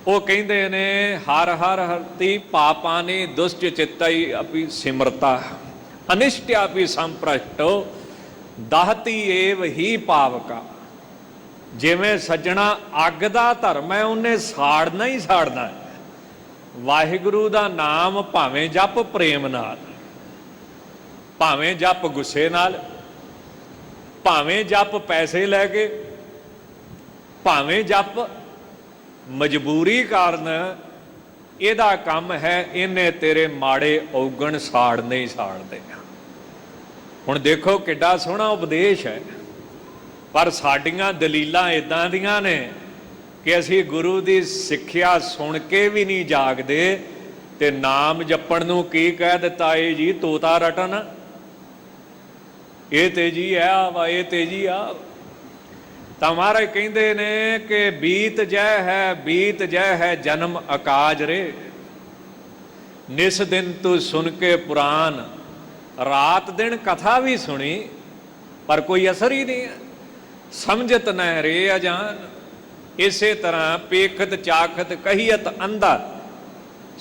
Speaker 3: ਉਹ ਕਹਿੰਦੇ ਨੇ ਹਰ ਹਰ ਹਰਤੀ ਪਾਪਾਨੀ ਦੁਸ਼ਟ ਚਿੱਤਈ ਅਪੀ ਸਿਮਰਤਾ ਅਨਿਸ਼ਟਿਆ ਵੀ ਸੰਪ੍ਰਸ਼ਟੋ ਦਹਤੀ ਏਵ ਹੀ ਪਾਵਕਾ। ਜਿਵੇਂ ਸੱਜਣਾ ਅੱਗ ਦਾ ਧਰਮ ਹੈ, ਉਹਨੇ ਸਾੜਨਾ ਹੀ ਸਾੜਨਾ ਹੈ। ਵਾਹਿਗੁਰੂ ਦਾ ਨਾਮ ਭਾਵੇਂ ਜਪ ਪ੍ਰੇਮ ਨਾਲ, ਭਾਵੇਂ ਜਪ ਗੁੱਸੇ ਨਾਲ, ਭਾਵੇਂ ਜਪ ਪੈਸੇ ਲੈ ਕੇ, ਭਾਵੇਂ ਜਪ ਮਜਬੂਰੀ ਕਾਰਨ, ਇਹਦਾ ਕੰਮ ਹੈ ਇਹਨੇ ਤੇਰੇ ਮਾੜੇ ਔਗਣ ਸਾੜਨੇ ਹੀ ਸਾੜਦੇ। ਹੁਣ ਦੇਖੋ ਕਿੱਡਾ ਸੋਹਣਾ ਉਪਦੇਸ਼ ਹੈ, ਪਰ ਸਾਡੀਆਂ ਦਲੀਲਾਂ ਇਦਾਂ ਦੀਆਂ ਨੇ ਕਿ ਅਸੀਂ ਗੁਰੂ ਦੀ ਸਿੱਖਿਆ ਸੁਣ ਕੇ ਵੀ ਨਹੀਂ ਜਾਗਦੇ, ਤੇ ਨਾਮ ਜਪਣ ਨੂੰ ਕੀ ਕਹਿ ਦਿੱਤਾ? ਇਹ ਜੀ ਤੋਤਾ ਰਟਨ, ਇਹ ਤੇ ਜੀ ਆ ਵਾ, ਇਹ ਤੇ ਜੀ ਆ। ਤਾਂ ਮਹਾਰਾਜ ਕਹਿੰਦੇ ਨੇ ਕਿ ਬੀਤ ਜੈ ਹੈ ਜਨਮ ਅਕਾਜ ਰੇ, ਨਿਸ ਦਿਨ ਤੂੰ ਸੁਣ ਕੇ ਪੁਰਾਨ, ਰਾਤ ਦਿਨ ਕਥਾ ਵੀ ਸੁਣੀ ਪਰ ਕੋਈ ਅਸਰ ਹੀ ਨਹੀਂ ਹੈ। ਸਮਝਤ ਨ ਰੇ ਅਜਾਨ, ਇਸੇ ਤਰ੍ਹਾਂ ਪੇਖਤ ਚਾਖਤ ਕਹੀਅਤ ਅੰਧਾ,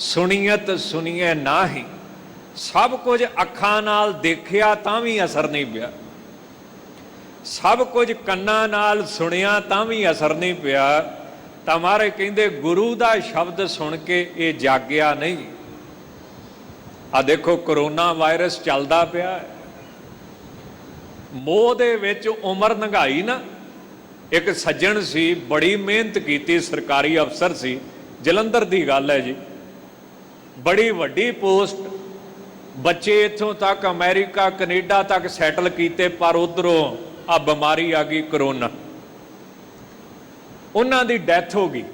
Speaker 3: ਸੁਣੀਅਤ ਸੁਣੀਏ ਨਾਹੀ। ਸਭ ਕੁਝ ਅੱਖਾਂ ਨਾਲ ਦੇਖਿਆ ਤਾਂ ਵੀ ਅਸਰ ਨਹੀਂ ਪਿਆ, ਸਭ ਕੁਝ ਕੰਨਾਂ ਨਾਲ ਸੁਣਿਆ ਤਾਂ ਵੀ ਅਸਰ ਨਹੀਂ ਪਿਆ। ਤਾਂ ਮਹਾਰਾਜ ਕਹਿੰਦੇ ਗੁਰੂ ਦਾ ਸ਼ਬਦ ਸੁਣ ਕੇ ਇਹ ਜਾਗਿਆ ਨਹੀਂ। ਆ ਦੇਖੋ ਕਰੋਨਾ ਵਾਇਰਸ ਚੱਲਦਾ ਪਿਆ, ਮੋਹ ਦੇ ਵਿੱਚ ਉਮਰ ਲੰਘਾਈ ਨਾ। ਇੱਕ ਸੱਜਣ ਸੀ, ਬੜੀ ਮਿਹਨਤ ਕੀਤੀ, ਸਰਕਾਰੀ ਅਫਸਰ ਸੀ, ਜਲੰਧਰ ਦੀ ਗੱਲ ਹੈ ਜੀ, ਬੜੀ ਵੱਡੀ ਪੋਸਟ, ਬੱਚੇ ਇੱਥੋਂ ਤੱਕ ਅਮਰੀਕਾ ਕੈਨੇਡਾ ਤੱਕ ਸੈਟਲ ਕੀਤੇ, ਪਰ ਉਧਰੋਂ ਆ ਬਿਮਾਰੀ ਆ ਗਈ ਕਰੋਨਾ, ਉਹਨਾਂ ਦੀ ਡੈਥ ਹੋ ਗਈ।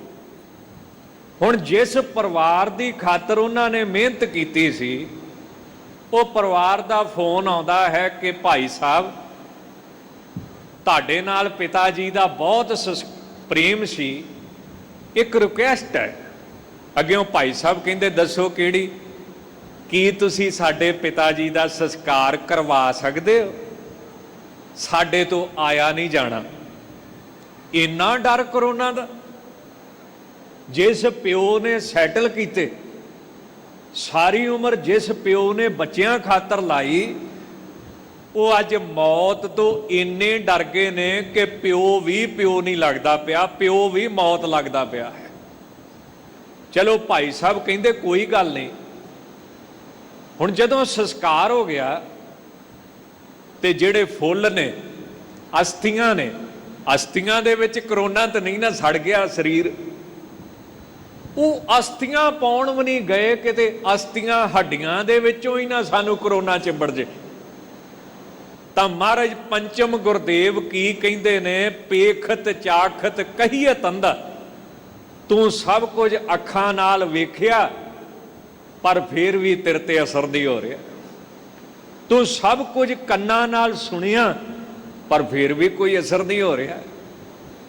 Speaker 3: ਹੁਣ ਜਿਸ ਪਰਿਵਾਰ ਦੀ ਖਾਤਰ ਉਹਨਾਂ ਨੇ ਮਿਹਨਤ ਕੀਤੀ ਸੀ, ਉਹ ਪਰਿਵਾਰ ਦਾ ਫੋਨ ਆਉਂਦਾ ਹੈ ਕਿ ਭਾਈ ਸਾਹਿਬ ਤੁਹਾਡੇ ਨਾਲ ਪਿਤਾ ਜੀ ਦਾ ਬਹੁਤ ਪ੍ਰੇਮ ਸੀ, ਇੱਕ ਰਿਕੁਐਸਟ ਹੈ। ਅੱਗਿਓਂ ਭਾਈ ਸਾਹਿਬ ਕਹਿੰਦੇ ਦੱਸੋ ਕਿਹੜੀ? ਕੀ ਤੁਸੀਂ ਸਾਡੇ ਪਿਤਾ ਜੀ ਦਾ ਸੰਸਕਾਰ ਕਰਵਾ ਸਕਦੇ ਹੋ? ਸਾਡੇ ਤੋਂ ਆਇਆ ਨਹੀਂ ਜਾਣਾ। ਇੰਨਾ ਡਰ ਕਰੋਨਾ ਦਾ। ਜਿਸ ਪਿਓ ਨੇ ਸੈਟਲ ਕੀਤੇ, ਸਾਰੀ ਉਮਰ ਜਿਸ ਪਿਓ ਨੇ ਬੱਚਿਆਂ ਖਾਤਰ ਲਾਈ, ਉਹ ਅੱਜ ਮੌਤ ਤੋਂ ਇੰਨੇ ਡਰ ਗਏ ਨੇ ਕਿ ਪਿਓ ਵੀ ਪਿਓ ਨਹੀਂ ਲੱਗਦਾ ਪਿਆ, ਪਿਓ ਵੀ ਮੌਤ ਲੱਗਦਾ ਪਿਆ ਹੈ। ਚਲੋ ਭਾਈ ਸਾਹਿਬ ਕਹਿੰਦੇ ਕੋਈ ਗੱਲ ਨਹੀਂ। ਹੁਣ ਜਦੋਂ ਸੰਸਕਾਰ ਹੋ ਗਿਆ ਤੇ ਜਿਹੜੇ ਫੁੱਲ ਨੇ, ਅਸਥੀਆਂ ਨੇ, ਅਸਥੀਆਂ ਦੇ ਵਿੱਚ ਕਰੋਨਾ ਤਾਂ ਨਹੀਂ ਨਾ ਸੜ ਗਿਆ ਸਰੀਰ, ਉਹ ਅਸਥੀਆਂ ਪਾਉਣ ਵੀ ਨਹੀਂ ਗਏ ਕਿਤੇ, ਅਸਥੀਆਂ ਹੱਡੀਆਂ ਦੇ ਵਿੱਚੋਂ ਹੀ ਨਾ ਸਾਨੂੰ ਕਰੋਨਾ ਚਿੰਬੜ ਜੇ। ਤਾਂ ਮਹਾਰਾਜ ਪੰਚਮ ਗੁਰਦੇਵ ਕੀ ਕਹਿੰਦੇ ਨੇ? ਪੇਖਤ ਚਾਖਤ ਕਹੀਏ ਤੰਦਾ, ਤੂੰ ਸਭ ਕੁਝ ਅੱਖਾਂ ਨਾਲ ਵੇਖਿਆ ਪਰ ਫਿਰ ਵੀ ਤੇਰੇ ਤੇ ਅਸਰ ਨਹੀਂ ਹੋ ਰਿਹਾ। ਤੂੰ ਸਭ ਕੁਝ ਕੰਨਾਂ ਨਾਲ ਸੁਣਿਆ ਪਰ ਫਿਰ ਵੀ ਕੋਈ ਅਸਰ ਨਹੀਂ ਹੋ ਰਿਹਾ।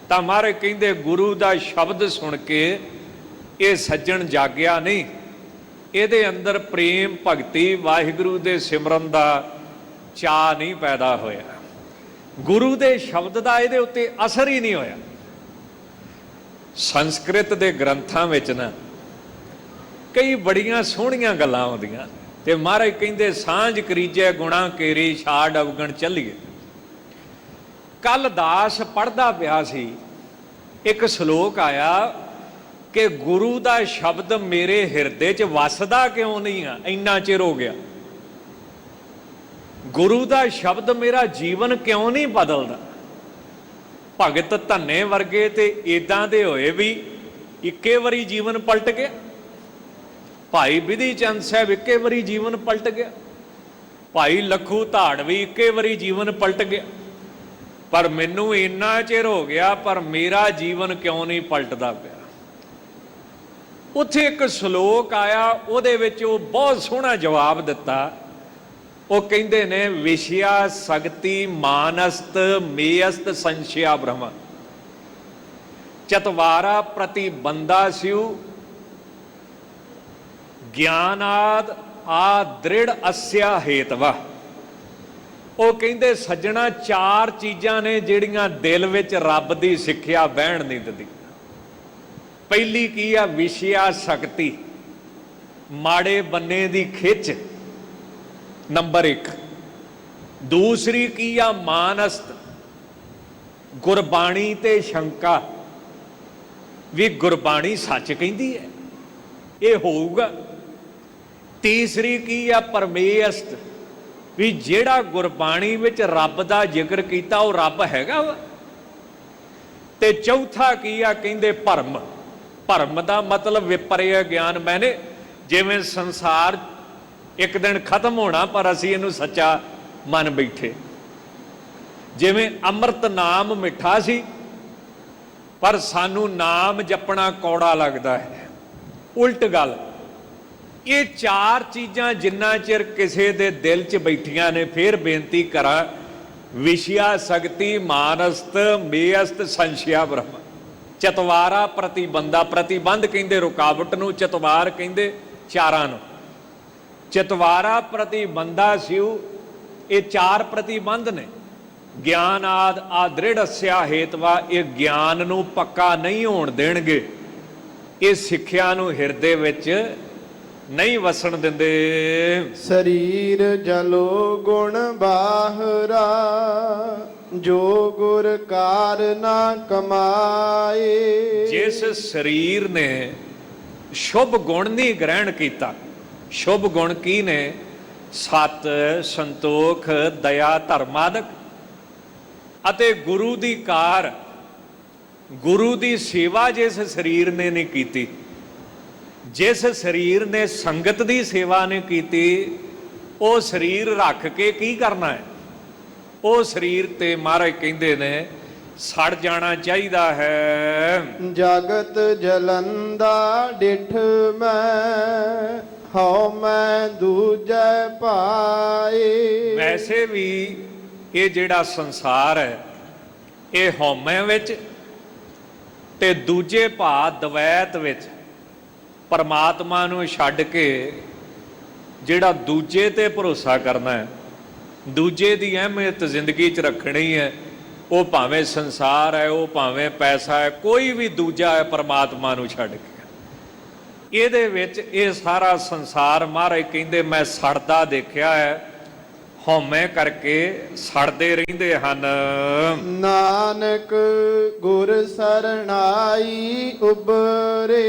Speaker 3: ਤਾਂ ਮਹਾਰਾਜ ਕਹਿੰਦੇ ਗੁਰੂ ਦਾ ਸ਼ਬਦ ਸੁਣ ਕੇ ਇਹ ਸੱਜਣ ਜਾਗਿਆ ਨਹੀਂ, ਇਹਦੇ ਅੰਦਰ ਪ੍ਰੇਮ ਭਗਤੀ ਵਾਹਿਗੁਰੂ ਦੇ ਸਿਮਰਨ ਦਾ ਚਾਅ ਨਹੀਂ ਪੈਦਾ ਹੋਇਆ, ਗੁਰੂ ਦੇ ਸ਼ਬਦ ਦਾ ਇਹਦੇ ਉੱਤੇ ਅਸਰ ਹੀ ਨਹੀਂ ਹੋਇਆ। ਸੰਸਕ੍ਰਿਤ ਦੇ ਗ੍ਰੰਥਾਂ ਵਿੱਚ ਨਾ ਕਈ ਬੜੀਆਂ ਸੋਹਣੀਆਂ ਗੱਲਾਂ ਆਉਂਦੀਆਂ ਤੇ ਮਹਾਰਾਜ ਕਹਿੰਦੇ ਸਾਂਝ ਕਰੀਜੈ ਗੁਣਾ ਕੇਰੀ ਛਾੜ ਅਵਗਣ ਚੱਲੀਏ। ਕੱਲ ਦਾਸ ਪੜ੍ਹਦਾ ਪਿਆ ਸੀ, ਇੱਕ ਸ਼ਲੋਕ ਆਇਆ ਕਿ ਗੁਰੂ ਦਾ ਸ਼ਬਦ ਮੇਰੇ ਹਿਰਦੇ 'ਚ ਵਸਦਾ ਕਿਉਂ ਨਹੀਂ ਆ, ਇੰਨਾ ਚਿਰ ਹੋ ਗਿਆ। ਗੁਰੂ ਦਾ ਸ਼ਬਦ ਮੇਰਾ ਜੀਵਨ ਕਿਉਂ ਨਹੀਂ ਬਦਲਦਾ? ਭਗਤ ਧੰਨੇ ਵਰਗੇ ਤੇ ਇਦਾਂ ਦੇ ਹੋਏ ਵੀ ਇੱਕੇ ਵਾਰੀ ਜੀਵਨ ਪਲਟ ਗਿਆ। ਭਾਈ ਬਿਧੀ ਚੰਦ ਸਾਹਿਬ ਇੱਕੇ ਵਾਰੀ ਜੀਵਨ ਪਲਟ ਗਿਆ, ਭਾਈ ਲੱਖੂ ਧਾੜਵੀ ਇੱਕੇ ਵਾਰੀ ਜੀਵਨ ਪਲਟ ਗਿਆ। ਪਰ ਮੈਨੂੰ ਇੰਨਾ ਚਿਰ ਹੋ ਗਿਆ ਪਰ ਮੇਰਾ ਜੀਵਨ ਕਿਉਂ ਨਹੀਂ ਪਲਟਦਾ ਪਿਆ? ਉੱਥੇ ਇੱਕ ਸ਼ਲੋਕ ਆਇਆ, ਉਹਦੇ ਵਿੱਚ ਉਹ ਬਹੁਤ ਸੋਹਣਾ ਜਵਾਬ ਦਿੱਤਾ। ਉਹ ਕਹਿੰਦੇ ਨੇ ਵਿਸ਼ਿਆ ਸ਼ਕਤੀ ਮਾਨਸਤ ਮੇਅਸਤ ਸੰਸ਼ਿਆ ਬ੍ਰਹਮ ਚਤਵਾਰਾ ਪ੍ਰਤੀਬੰਧਾ ਸਿਉ ਗਿਆਨਾਦ ਆ ਦ੍ਰਿੜ ਅਸਿਆ ਹੇਤਵਾ। ਉਹ ਕਹਿੰਦੇ ਸੱਜਣਾ ਚਾਰ ਚੀਜ਼ਾਂ ਨੇ ਜਿਹੜੀਆਂ ਦਿਲ ਵਿੱਚ ਰੱਬ ਦੀ ਸਿੱਖਿਆ ਬਹਿਣ ਨਹੀਂ ਦਿੰਦੀ। ਪਹਿਲੀ ਕੀ ਆ? ਵਿਸ਼ਿਆ ਸ਼ਕਤੀ, ਮਾੜੇ ਬੰਨੇ ਦੀ ਖਿੱਚ, ਨੰਬਰ 1। ਦੂਸਰੀ ਕੀ ਆ? ਮਾਨਸਤ, ਗੁਰਬਾਣੀ ਤੇ ਸ਼ੰਕਾ ਵੀ ਗੁਰਬਾਣੀ ਸੱਚ ਕਹਿੰਦੀ ਹੈ, ਇਹ ਹੋਊਗਾ। ਤੀਸਰੀ ਕੀ ਆ? ਪਰਮੇਅਸਤ, ਵੀ ਜਿਹੜਾ ਗੁਰਬਾਣੀ ਵਿੱਚ ਰੱਬ ਦਾ ਜ਼ਿਕਰ ਕੀਤਾ ਉਹ ਰੱਬ ਹੈਗਾ ਵਾ। ਤੇ ਚੌਥਾ ਕੀ ਆ? ਕਹਿੰਦੇ ਭਰਮ। ਭਰਮ ਦਾ ਮਤਲਬ ਵਿਪਰਿਆ ਗਿਆਨ, ਮੈਨੇ ਜਿਵੇਂ ਸੰਸਾਰ ਇੱਕ ਦਿਨ ਖਤਮ ਹੋਣਾ ਪਰ ਅਸੀਂ ਇਹਨੂੰ ਸੱਚਾ ਮੰਨ ਬੈਠੇ। ਜਿਵੇਂ ਅੰਮ੍ਰਿਤ ਨਾਮ ਮਿੱਠਾ ਸੀ ਪਰ ਸਾਨੂੰ ਨਾਮ ਜਪਣਾ ਕੌੜਾ ਲੱਗਦਾ ਹੈ, ਉਲਟ ਗੱਲ। ਇਹ ਚਾਰ ਚੀਜ਼ਾਂ ਜਿੰਨਾ ਚਿਰ ਕਿਸੇ ਦੇ ਦਿਲ 'ਚ ਬੈਠੀਆਂ ਨੇ, ਫਿਰ ਬੇਨਤੀ ਕਰਾਂ, ਵਿਸ਼ਿਆ ਸ਼ਕਤੀ ਮਾਨਸਤ ਮੇਅਸਤ ਸੰਸ਼ਿਆ ਬ੍ਰਹਮ ਚਤਵਾਰਾ ਪ੍ਰਤੀਬੰਧਾ। ਪ੍ਰਤੀਬੰਧ ਕਹਿੰਦੇ ਰੁਕਾਵਟ ਨੂੰ, ਚਤਵਾਰ ਕਹਿੰਦੇ ਚਾਰਾਂ ਨੂੰ। ਚਤਵਾਰਾ ਪ੍ਰਤੀਬੰਧਾ ਸਿਉ, ਇਹ ਚਾਰ ਪ੍ਰਤੀਬੰਧ ਨੇ। ਗਿਆਨ ਆਦ ਆ ਦ੍ਰਿੜ ਅਸਿਆ ਹੇਤਵਾ, ਇਹ ਗਿਆਨ ਨੂੰ ਪੱਕਾ ਨਹੀਂ ਹੋਣ ਦੇਣਗੇ, ਇਹ ਸਿੱਖਿਆ ਨੂੰ ਹਿਰਦੇ ਵਿੱਚ ਨਹੀਂ ਵਸਣ ਦਿੰਦੇ।
Speaker 2: ਸਰੀਰ ਜਲੋ ਗੁਣ ਬਾਹਰਾ, ਜੋ ਗੁਰ ਕਾਰ ਨਾ ਕਮਾਏ।
Speaker 3: ਜਿਸ ਸਰੀਰ ਨੇ ਸ਼ੁਭ ਗੁਣ ਨਹੀਂ ਗ੍ਰਹਿਣ ਕੀਤਾ, ਸ਼ੁਭ ਗੁਣ ਕੀ ਨੇ? ਸਤ, ਸੰਤੋਖ, ਦਇਆ, ਧਰਮ ਆਦਿਕ, ਅਤੇ ਗੁਰੂ ਦੀ ਕਾਰ, ਗੁਰੂ ਦੀ ਸੇਵਾ ਜਿਸ ਸਰੀਰ ਨੇ ਨਹੀਂ ਕੀਤੀ, ਜਿਸ ਸਰੀਰ ਨੇ ਸੰਗਤ ਦੀ ਸੇਵਾ ਨਹੀਂ ਕੀਤੀ, ਉਹ ਸਰੀਰ ਰੱਖ ਕੇ ਕੀ ਕਰਨਾ ਹੈ? ਉਹ ਸਰੀਰ ਤੇ ਮਹਾਰਾਜ ਕਹਿੰਦੇ ਨੇ ਸੜ ਜਾਣਾ ਚਾਹੀਦਾ ਹੈ।
Speaker 2: ਜਗਤ ਜਲੰਦਾ ਡਿਠ ਮੈਂ, ਹਉ ਮੈਂ ਦੂਜੈ ਪਾਏ।
Speaker 3: ਵੈਸੇ ਵੀ ਇਹ ਜਿਹੜਾ ਸੰਸਾਰ ਹੈ ਇਹ ਹਉਮੈ ਵਿੱਚ ਤੇ ਦੂਜੇ ਭਾ ਦਵੈਤ ਵਿੱਚ ਪਰਮਾਤਮਾ ਨੂੰ ਛੱਡ ਕੇ ਜਿਹੜਾ ਦੂਜੇ ਤੇ ਭਰੋਸਾ ਕਰਨਾ ਹੈ, ਦੂਜੇ ਦੀ ਅਹਿਮੀਅਤ ਜ਼ਿੰਦਗੀ 'ਚ ਰੱਖਣੀ ਹੈ, ਉਹ ਭਾਵੇਂ ਸੰਸਾਰ ਹੈ, ਉਹ ਭਾਵੇਂ ਪੈਸਾ ਹੈ, ਕੋਈ ਵੀ ਦੂਜਾ ਹੈ ਪਰਮਾਤਮਾ ਨੂੰ ਛੱਡ ਕੇ। ਇਹਦੇ ਵਿੱਚ ਇਹ ਸਾਰਾ ਸੰਸਾਰ ਮਹਾਰਾਜ ਕਹਿੰਦੇ ਮੈਂ ਸੜਦਾ ਦੇਖਿਆ ਹੈ, ਹਉਮੈ ਕਰਕੇ ਸੜਦੇ ਰਹਿੰਦੇ ਹਨ।
Speaker 2: ਨਾਨਕ ਗੁਰ ਸਰਣਾਈ ਉਬਰੇ,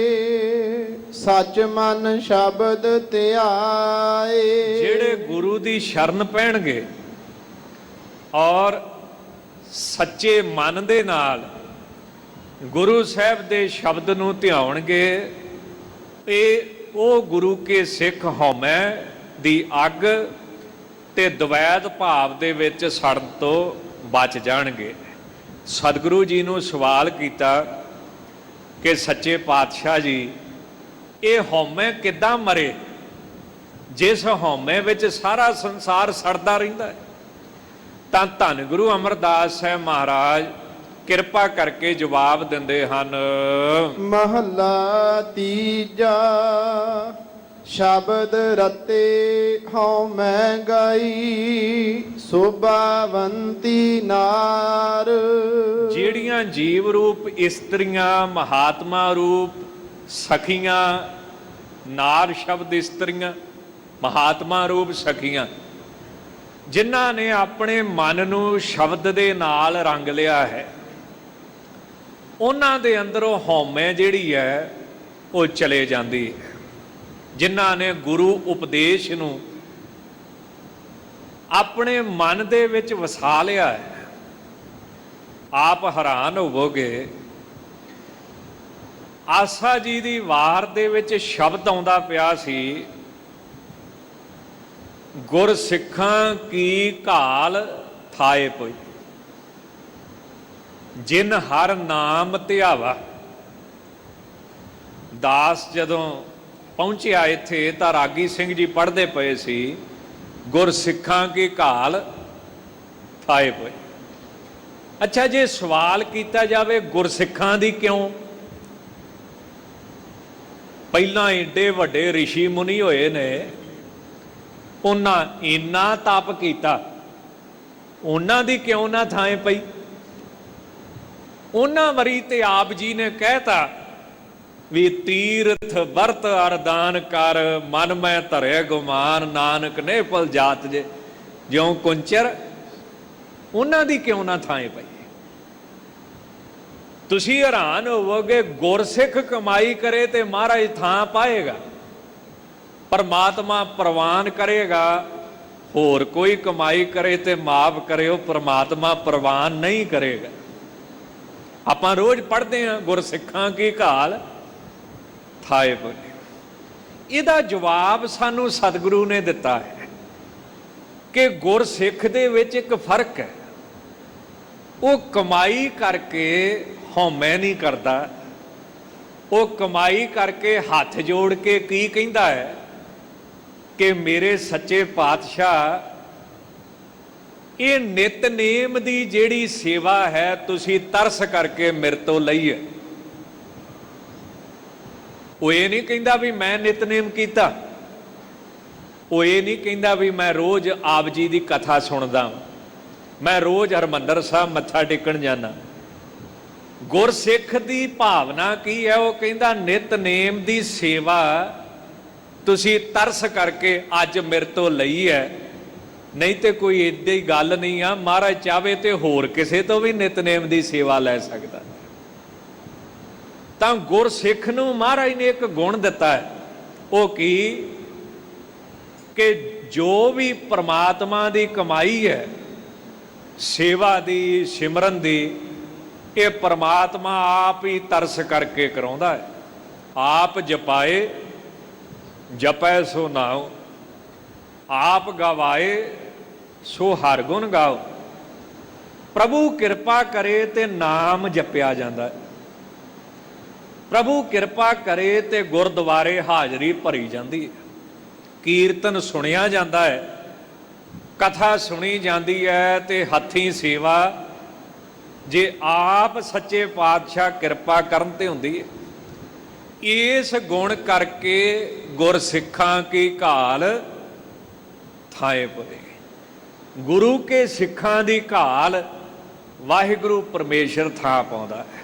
Speaker 2: ਸੱਚ ਮਨ ਸ਼ਬਦ ਧਿਆਏ।
Speaker 3: ਜਿਹੜੇ ਗੁਰੂ ਦੀ ਸ਼ਰਨ ਪੈਣਗੇ ਔਰ ਸੱਚੇ ਮਨ ਦੇ ਨਾਲ ਗੁਰੂ ਸਾਹਿਬ ਦੇ ਸ਼ਬਦ ਨੂੰ ਧਿਆਉਣਗੇ, ਇਹ ਉਹ ਗੁਰੂ ਕੇ ਸਿੱਖ ਹਉਮੈ ਦੀ ਅੱਗ ਤੇ ਦਵੈਤ ਭਾਵ ਦੇ ਵਿੱਚ ਸੜਨ ਤੋਂ ਬਚ ਜਾਣਗੇ। ਸਤਿਗੁਰੂ ਜੀ ਨੂੰ ਸਵਾਲ ਕੀਤਾ ਕਿ ਸੱਚੇ ਪਾਤਸ਼ਾਹ ਜੀ, ਇਹ ਹਉਮੈ ਕਿੱਦਾਂ ਮਰੇ, ਜਿਸ ਹਉਮੈ ਵਿੱਚ ਸਾਰਾ ਸੰਸਾਰ ਸੜਦਾ ਰਹਿੰਦਾ ਹੈ? ਤਾਂ ਧੰਨ ਗੁਰੂ ਅਮਰਦਾਸ ਸਾਹਿਬ ਮਹਾਰਾਜ ਕਿਰਪਾ ਕਰਕੇ ਜਵਾਬ ਦਿੰਦੇ ਹਨ।
Speaker 2: ਮਹਲਾ ਤੀਜਾ, ਸ਼ਬਦ ਰਤੇ ਹਉਮੈ ਗਾਈ, ਸੋਭਾਵੰਤੀ ਨਾਰ।
Speaker 3: ਜਿਹੜੀਆਂ ਜੀਵ ਰੂਪ ਇਸਤਰੀਆਂ, ਮਹਾਤਮਾ ਰੂਪ ਸਖੀਆਂ, ਨਾਰ ਸ਼ਬਦ ਇਸਤਰੀਆਂ, ਮਹਾਤਮਾ ਰੂਪ ਸਖੀਆਂ, ਜਿਨ੍ਹਾਂ ਨੇ ਆਪਣੇ ਮਨ ਨੂੰ ਸ਼ਬਦ ਦੇ ਨਾਲ ਰੰਗ ਲਿਆ ਹੈ, ਉਹਨਾਂ ਦੇ ਅੰਦਰੋਂ ਹਉਮੈ ਜਿਹੜੀ ਹੈ ਉਹ ਚਲੇ ਜਾਂਦੀ ਹੈ। ਜਿਨ੍ਹਾਂ ਨੇ ਗੁਰੂ ਉਪਦੇਸ਼ ਨੂੰ ਆਪਣੇ ਮਨ ਦੇ ਵਿੱਚ ਵਸਾ ਲਿਆ ਹੈ, ਆਪ ਹੈਰਾਨ ਹੋਵੋਗੇ। ਆਸਾ ਜੀ ਦੀ ਵਾਰ ਦੇ ਵਿੱਚ ਸ਼ਬਦ ਆਉਂਦਾ ਪਿਆ ਸੀ, ਗੁਰ ਸਿੱਖਾਂ ਕੀ ਘਾਲ ਥਾਏ ਪਈ, ਜਿਨ ਹਰ ਨਾਮ ਧਿਆਵਾ। ਦਾਸ ਜਦੋਂ ਪਹੁੰਚਿਆ ਇੱਥੇ ਤਾਂ ਰਾਗੀ ਸਿੰਘ ਜੀ ਪੜ੍ਹਦੇ ਪਏ ਸੀ, ਗੁਰ ਸਿੱਖਾਂ ਕੀ ਘਾਲ ਥਾਏ ਪਈ। ਅੱਛਾ, ਜੇ ਸਵਾਲ ਕੀਤਾ ਜਾਵੇ ਗੁਰਸਿੱਖਾਂ ਦੀ ਕਿਉਂ? ਪਹਿਲਾਂ ਏਡੇ ਵੱਡੇ ਰਿਸ਼ੀ ਮੁਨੀ ਹੋਏ ਨੇ, ਉਹਨਾਂ ਇੰਨਾ ਤਪ ਕੀਤਾ, ਉਹਨਾਂ ਦੀ ਕਿਉਂ ਨਾ ਥਾਂ ਪਈ? ਉਹਨਾਂ ਵਰੀ ਤੇ ਆਪ ਜੀ ਨੇ ਕਹਿਤਾ ਵੀ ਤੀਰਥ ਵਰਤ ਅਰਦਾਨ ਕਰ, ਮਨ ਮੈਂ ਧਰੇ ਗੁਮਾਨ, ਨਾਨਕ ਨੇ ਪਲ ਜਾਤ ਜੇ ਜਿਉਂ ਕੁੰਚਰ। ਉਹਨਾਂ ਦੀ ਕਿਉਂ ਨਾ ਥਾਂ ਪਈ? ਤੁਸੀਂ ਹੈਰਾਨ ਹੋਵੋਗੇ, ਗੁਰਸਿੱਖ ਕਮਾਈ ਕਰੇ ਤੇ ਮਹਾਰਾਜ ਥਾਂ ਪਾਏਗਾ, ਪਰਮਾਤਮਾ ਪ੍ਰਵਾਨ ਕਰੇਗਾ। ਹੋਰ ਕੋਈ ਕਮਾਈ ਕਰੇ ਤੇ ਮਾਫ ਕਰਿਓ, ਪਰਮਾਤਮਾ ਪ੍ਰਵਾਨ ਨਹੀਂ ਕਰੇਗਾ। ਆਪਾਂ ਰੋਜ਼ ਪੜ੍ਹਦੇ ਹਾਂ ਗੁਰਸਿੱਖਾਂ ਕੀ ਘਾਲ ਥਾਏ ਪਈ। ਇਹਦਾ ਜਵਾਬ ਸਾਨੂੰ ਸਤਿਗੁਰੂ ਨੇ ਦਿੱਤਾ ਹੈ ਕਿ ਗੁਰਸਿੱਖ ਦੇ ਵਿੱਚ ਇੱਕ ਫਰਕ ਹੈ। ਉਹ ਕਮਾਈ ਕਰਕੇ ਹਉਮੈ ਨਹੀਂ ਕਰਦਾ, ਉਹ ਕਮਾਈ ਕਰਕੇ ਹੱਥ ਜੋੜ ਕੇ ਕੀ ਕਹਿੰਦਾ ਹੈ ਕਿ ਮੇਰੇ ਸੱਚੇ ਪਾਤਸ਼ਾਹ, ਇਹ ਨਿਤਨੇਮ ਦੀ ਜਿਹੜੀ ਸੇਵਾ ਹੈ ਤੁਸੀਂ ਤਰਸ ਕਰਕੇ ਮੇਰੇ ਤੋਂ ਲਈ ਹੈ। ਉਹ ਇਹ ਨਹੀਂ ਕਹਿੰਦਾ ਵੀ ਮੈਂ ਨਿਤਨੇਮ ਕੀਤਾ, ਉਹ ਇਹ ਨਹੀਂ ਕਹਿੰਦਾ ਵੀ ਮੈਂ ਰੋਜ਼ ਆਪ ਜੀ ਦੀ ਕਥਾ ਸੁਣਦਾ, ਮੈਂ ਰੋਜ਼ ਹਰਿਮੰਦਰ ਸਾਹਿਬ ਮੱਥਾ ਟੇਕਣ ਜਾਣਾ। ਗੁਰਸਿੱਖ ਦੀ ਭਾਵਨਾ ਕੀ ਹੈ? ਉਹ ਕਹਿੰਦਾ ਨਿਤਨੇਮ ਦੀ ਸੇਵਾ ਤੁਸੀਂ ਤਰਸ ਕਰਕੇ ਅੱਜ ਮੇਰੇ ਤੋਂ ਲਈ ਹੈ, ਨਹੀਂ ਤੇ ਕੋਈ ਏਦਾਂ ਹੀ ਗੱਲ ਨਹੀਂ ਆ। ਮਹਾਰਾਜ ਚਾਹਵੇ ਤੇ ਹੋਰ ਕਿਸੇ ਤੋਂ ਵੀ ਨਿਤਨੇਮ ਦੀ ਸੇਵਾ ਲੈ ਸਕਦਾ। ਤਾਂ ਗੁਰਸਿੱਖ ਨੂੰ ਮਹਾਰਾਜ ਨੇ ਇੱਕ ਗੁਣ ਦਿੱਤਾ ਹੈ, ਉਹ ਕੀ ਕਿ ਜੋ ਵੀ ਪ੍ਰਮਾਤਮਾ ਦੀ ਕਮਾਈ ਹੈ, ਸੇਵਾ ਦੀ, ਸਿਮਰਨ ਦੀ, ਇਹ ਪ੍ਰਮਾਤਮਾ ਆਪ ਹੀ ਤਰਸ ਕਰਕੇ ਕਰਾਉਂਦਾ ਹੈ। ਆਪ ਜਪਾਏ ਜਪੈ ਸੋ ਨਾਉ, ਆਪ ਗਵਾਏ ਸੋ ਹਰ ਗੁਣ ਗਾਓ। ਪ੍ਰਭੂ ਕਿਰਪਾ ਕਰੇ ਤੇ ਨਾਮ ਜਪਿਆ ਜਾਂਦਾ ਹੈ। ਪ੍ਰਭੂ ਕਿਰਪਾ ਕਰੇ ਤੇ ਗੁਰਦੁਆਰੇ ਹਾਜ਼ਰੀ ਭਰੀ ਜਾਂਦੀ ਹੈ, ਕੀਰਤਨ ਸੁਣਿਆ ਜਾਂਦਾ ਹੈ, ਕਥਾ ਸੁਣੀ ਜਾਂਦੀ ਹੈ ਤੇ ਹੱਥੀਂ ਸੇਵਾ ਜੇ ਆਪ ਸੱਚੇ ਪਾਤਸ਼ਾਹ ਕਿਰਪਾ ਕਰਨ ਤੇ ਹੁੰਦੀ ਹੈ। ਇਸ ਗੁਣ ਕਰਕੇ ਗੁਰਸਿੱਖਾਂ ਕੀ ਘਾਲ ਥਾਏ ਪੁਰੇ। ਗੁਰੂ ਕੇ ਸਿੱਖਾਂ ਦੀ ਘਾਲ ਵਾਹਿਗੁਰੂ ਪਰਮੇਸ਼ਰ ਥਾਂ ਪਾਉਂਦਾ ਹੈ।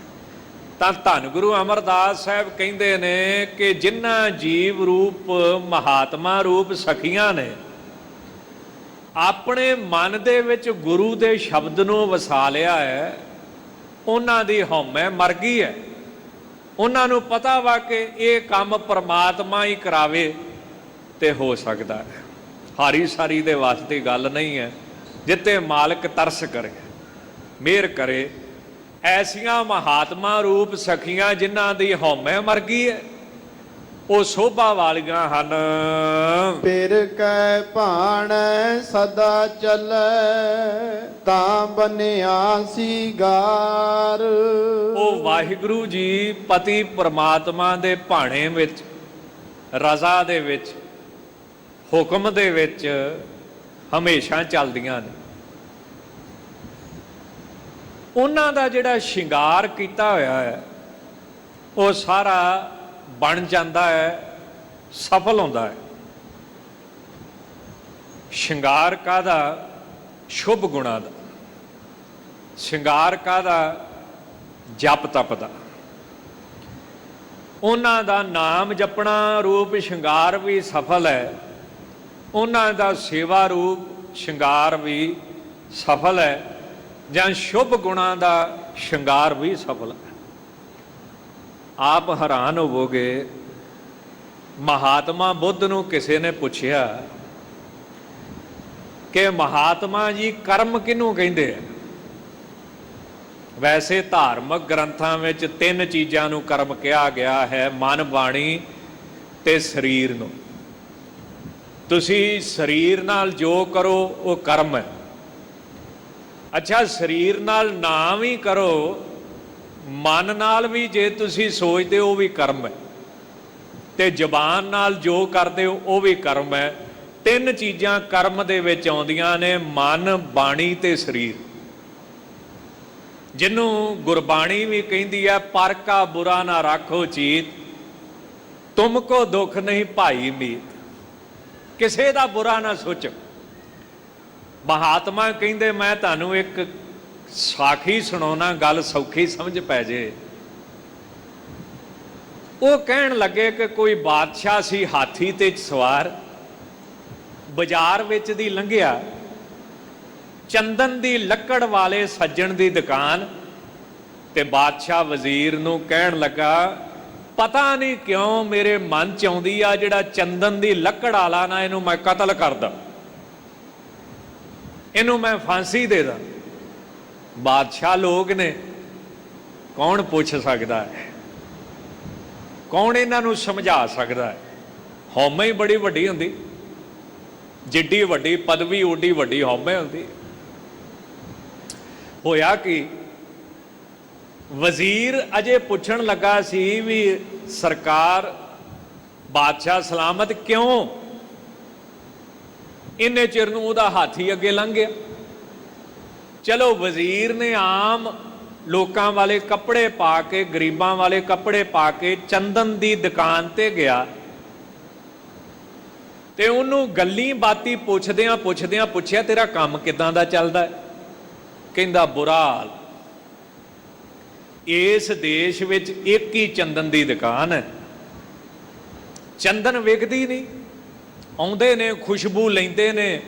Speaker 3: ਤਾਂ ਧੰਨ ਗੁਰੂ ਅਮਰਦਾਸ ਸਾਹਿਬ ਕਹਿੰਦੇ ਨੇ ਕਿ ਜਿਨ੍ਹਾਂ ਜੀਵ ਰੂਪ ਮਹਾਤਮਾ ਰੂਪ ਸਖੀਆਂ ਨੇ ਆਪਣੇ ਮਨ ਦੇ ਵਿੱਚ ਗੁਰੂ ਦੇ ਸ਼ਬਦ ਨੂੰ ਵਸਾ ਲਿਆ ਹੈ, ਉਹਨਾਂ ਦੀ ਹਉਮੈ ਮਰ ਗਈ ਹੈ। ਉਹਨਾਂ ਨੂੰ ਪਤਾ ਵਾ ਕਿ ਇਹ ਕੰਮ ਪਰਮਾਤਮਾ ਹੀ ਕਰਾਵੇ ਤੇ ਹੋ ਸਕਦਾ ਹੈ। ਹਾਰੀ ਸਾਰੀ ਦੇ ਵਾਸਤੇ ਗੱਲ ਨਹੀਂ ਹੈ। ਜਿੱਤੇ ਮਾਲਕ ਤਰਸ ਕਰੇ, ਮਿਹਰ ਕਰੇ, ਐਸੀਆਂ ਮਹਾਤਮਾ ਰੂਪ ਸਖੀਆਂ ਜਿਨ੍ਹਾਂ ਦੀ ਹਉਮੈ ਮਰ ਗਈ ਹੈ, ਉਹ ਸੋਭਾ ਵਾਲੀਆਂ ਹਨ।
Speaker 2: ਫਿਰ ਕੈ ਭਾਣ ਸਦਾ ਚੱਲੈ ਤਾਂ ਬਨਿਆ ਸੀਗਾਰ।
Speaker 3: ਉਹ ਵਾਹਿਗੁਰੂ ਜੀ ਪਤੀ ਪਰਮਾਤਮਾ ਦੇ ਭਾਣੇ ਵਿੱਚ, ਰਜ਼ਾ ਦੇ ਵਿੱਚ, ਹੁਕਮ ਦੇ ਵਿੱਚ ਹਮੇਸ਼ਾ ਚੱਲਦੀਆਂ ਨੇ। ਉਹਨਾਂ ਦਾ ਜਿਹੜਾ ਸ਼ਿੰਗਾਰ ਕੀਤਾ ਹੋਇਆ ਹੈ ਉਹ ਸਾਰਾ ਬਣ ਜਾਂਦਾ ਹੈ, ਸਫਲ ਹੁੰਦਾ ਹੈ। ਸ਼ਿੰਗਾਰ ਕਾਹਦਾ? ਸ਼ੁਭ ਗੁਣਾਂ ਦਾ। ਸ਼ਿੰਗਾਰ ਕਾਹਦਾ? ਜਪ ਤਪ ਦਾ। ਉਹਨਾਂ ਦਾ ਨਾਮ ਜਪਣਾ ਰੂਪ ਸ਼ਿੰਗਾਰ ਵੀ ਸਫਲ ਹੈ, ਉਹਨਾਂ ਦਾ ਸੇਵਾ ਰੂਪ ਸ਼ਿੰਗਾਰ ਵੀ ਸਫਲ ਹੈ, ਜਾਂ ਸ਼ੁਭ ਗੁਣਾਂ ਦਾ ਸ਼ਿੰਗਾਰ ਵੀ ਸਫਲ ਹੈ। ਆਪ ਹੈਰਾਨ ਹੋਵੋਗੇ, ਮਹਾਤਮਾ ਬੁੱਧ ਨੂੰ ਕਿਸੇ ਨੇ ਪੁੱਛਿਆ ਕਿ ਮਹਾਤਮਾ ਜੀ ਕਰਮ ਕਿਹਨੂੰ ਕਹਿੰਦੇ ਆ? ਵੈਸੇ ਧਾਰਮਿਕ ਗ੍ਰੰਥਾਂ ਵਿੱਚ 3 ਚੀਜ਼ਾਂ ਨੂੰ ਕਰਮ ਕਿਹਾ ਗਿਆ ਹੈ, ਮਨ, ਬਾਣੀ ਤੇ ਸਰੀਰ ਨੂੰ। ਤੁਸੀਂ ਸਰੀਰ ਨਾਲ ਜੋ ਕਰੋ ਉਹ ਕਰਮ ਹੈ। ਅੱਛਾ, ਸਰੀਰ ਨਾਲ ਨਾ ਵੀ ਕਰੋ, ਮਨ ਨਾਲ ਵੀ ਜੇ ਤੁਸੀਂ ਸੋਚਦੇ ਹੋ ਉਹ ਵੀ ਕਰਮ ਹੈ, ਤੇ ਜ਼ਬਾਨ ਨਾਲ ਜੋ ਕਰਦੇ ਹੋ ਉਹ ਵੀ ਕਰਮ ਹੈ। 3 ਚੀਜ਼ਾਂ ਕਰਮ ਦੇ ਵਿੱਚ ਆਉਂਦੀਆਂ ਨੇ, ਮਨ, ਬਾਣੀ ਤੇ ਸਰੀਰ। ਜਿਹਨੂੰ ਗੁਰਬਾਣੀ ਵੀ ਕਹਿੰਦੀ ਹੈ, ਪਰ ਕਾ ਬੁਰਾ ਨਾ ਰਾਖੋ ਚੀਤ, ਤੁਮ ਕੋ ਦੁੱਖ ਨਹੀਂ ਭਾਈ ਮੀਤ। ਕਿਸੇ ਦਾ ਬੁਰਾ ਨਾ ਸੋਚੋ। ਮਹਾਤਮਾ ਕਹਿੰਦੇ, ਮੈਂ ਤੁਹਾਨੂੰ ਇੱਕ ਸਾਖੀ ਸੁਣਾਉਣਾ, ਗੱਲ ਸੌਖੀ ਸਮਝ ਪੈ ਜੇ। ਉਹ ਕਹਿਣ ਲੱਗੇ ਕਿ ਕੋਈ ਬਾਦਸ਼ਾਹ ਸੀ ਹਾਥੀ ਤੇ ਸਵਾਰ, ਬਾਜ਼ਾਰ ਵਿੱਚ ਦੀ ਲੰਘਿਆ, ਚੰਦਨ ਦੀ ਲੱਕੜ ਵਾਲੇ ਸੱਜਣ ਦੀ ਦੁਕਾਨ, ਤੇ ਬਾਦਸ਼ਾਹ ਵਜ਼ੀਰ ਨੂੰ ਕਹਿਣ ਲੱਗਾ, ਪਤਾ ਨਹੀਂ ਕਿਉਂ ਮੇਰੇ ਮਨ ਚ ਆਉਂਦੀ ਆ ਜਿਹੜਾ ਚੰਦਨ ਦੀ ਲੱਕੜ ਵਾਲਾ ਨਾ, ਇਹਨੂੰ ਮੈਂ ਕਤਲ ਕਰਦਾ, ਇਹਨੂੰ ਮੈਂ ਫਾਂਸੀ ਦੇ ਦਾਂ। ਬਾਦਸ਼ਾਹ ਲੋਕ ਨੇ, ਕੌਣ ਪੁੱਛ ਸਕਦਾ ਹੈ? ਕੌਣ ਇਹਨਾਂ ਨੂੰ ਸਮਝਾ ਸਕਦਾ ਹੈ? ਹਉਮੈ ਹੀ ਬੜੀ ਵੱਡੀ ਹੁੰਦੀ, ਜਿੱਡੀ ਵੱਡੀ ਪਦਵੀ ਓਡੀ ਵੱਡੀ ਹਉਮੈ ਹੁੰਦੀ। ਹੋਇਆ ਕਿ ਵਜ਼ੀਰ ਅਜੇ ਪੁੱਛਣ ਲੱਗਾ ਸੀ ਵੀ ਸਰਕਾਰ, ਬਾਦਸ਼ਾਹ ਸਲਾਮਤ, ਕਿਉਂ? ਇੰਨੇ ਚਿਰ ਨੂੰ ਉਹਦਾ ਹਾਥੀ ਅੱਗੇ ਲੰਘ ਗਿਆ। ਚਲੋ ਵਜ਼ੀਰ ਨੇ ਆਮ ਲੋਕਾਂ ਵਾਲੇ ਕੱਪੜੇ ਪਾ ਕੇ, ਗਰੀਬਾਂ ਵਾਲੇ ਕੱਪੜੇ ਪਾ ਕੇ ਚੰਦਨ ਦੀ ਦੁਕਾਨ ਤੇ ਗਿਆ, ਤੇ ਉਹਨੂੰ ਗੱਲੀ ਬਾਤੀ ਪੁੱਛਦਿਆਂ ਪੁੱਛਿਆ, ਤੇਰਾ ਕੰਮ ਕਿਦਾਂ ਦਾ ਚੱਲਦਾ ਹੈ? ਕਹਿੰਦਾ, ਬੁਰਾ ਹਾਲ। ਇਸ ਦੇਸ਼ ਵਿੱਚ ਇੱਕ ਹੀ ਚੰਦਨ ਦੀ ਦੁਕਾਨ ਹੈ, ਚੰਦਨ ਵਿਕਦੀ ਨਹੀਂ। ਆਉਂਦੇ ਨੇ, ਖੁਸ਼ਬੂ ਲੈਂਦੇ ਨੇ,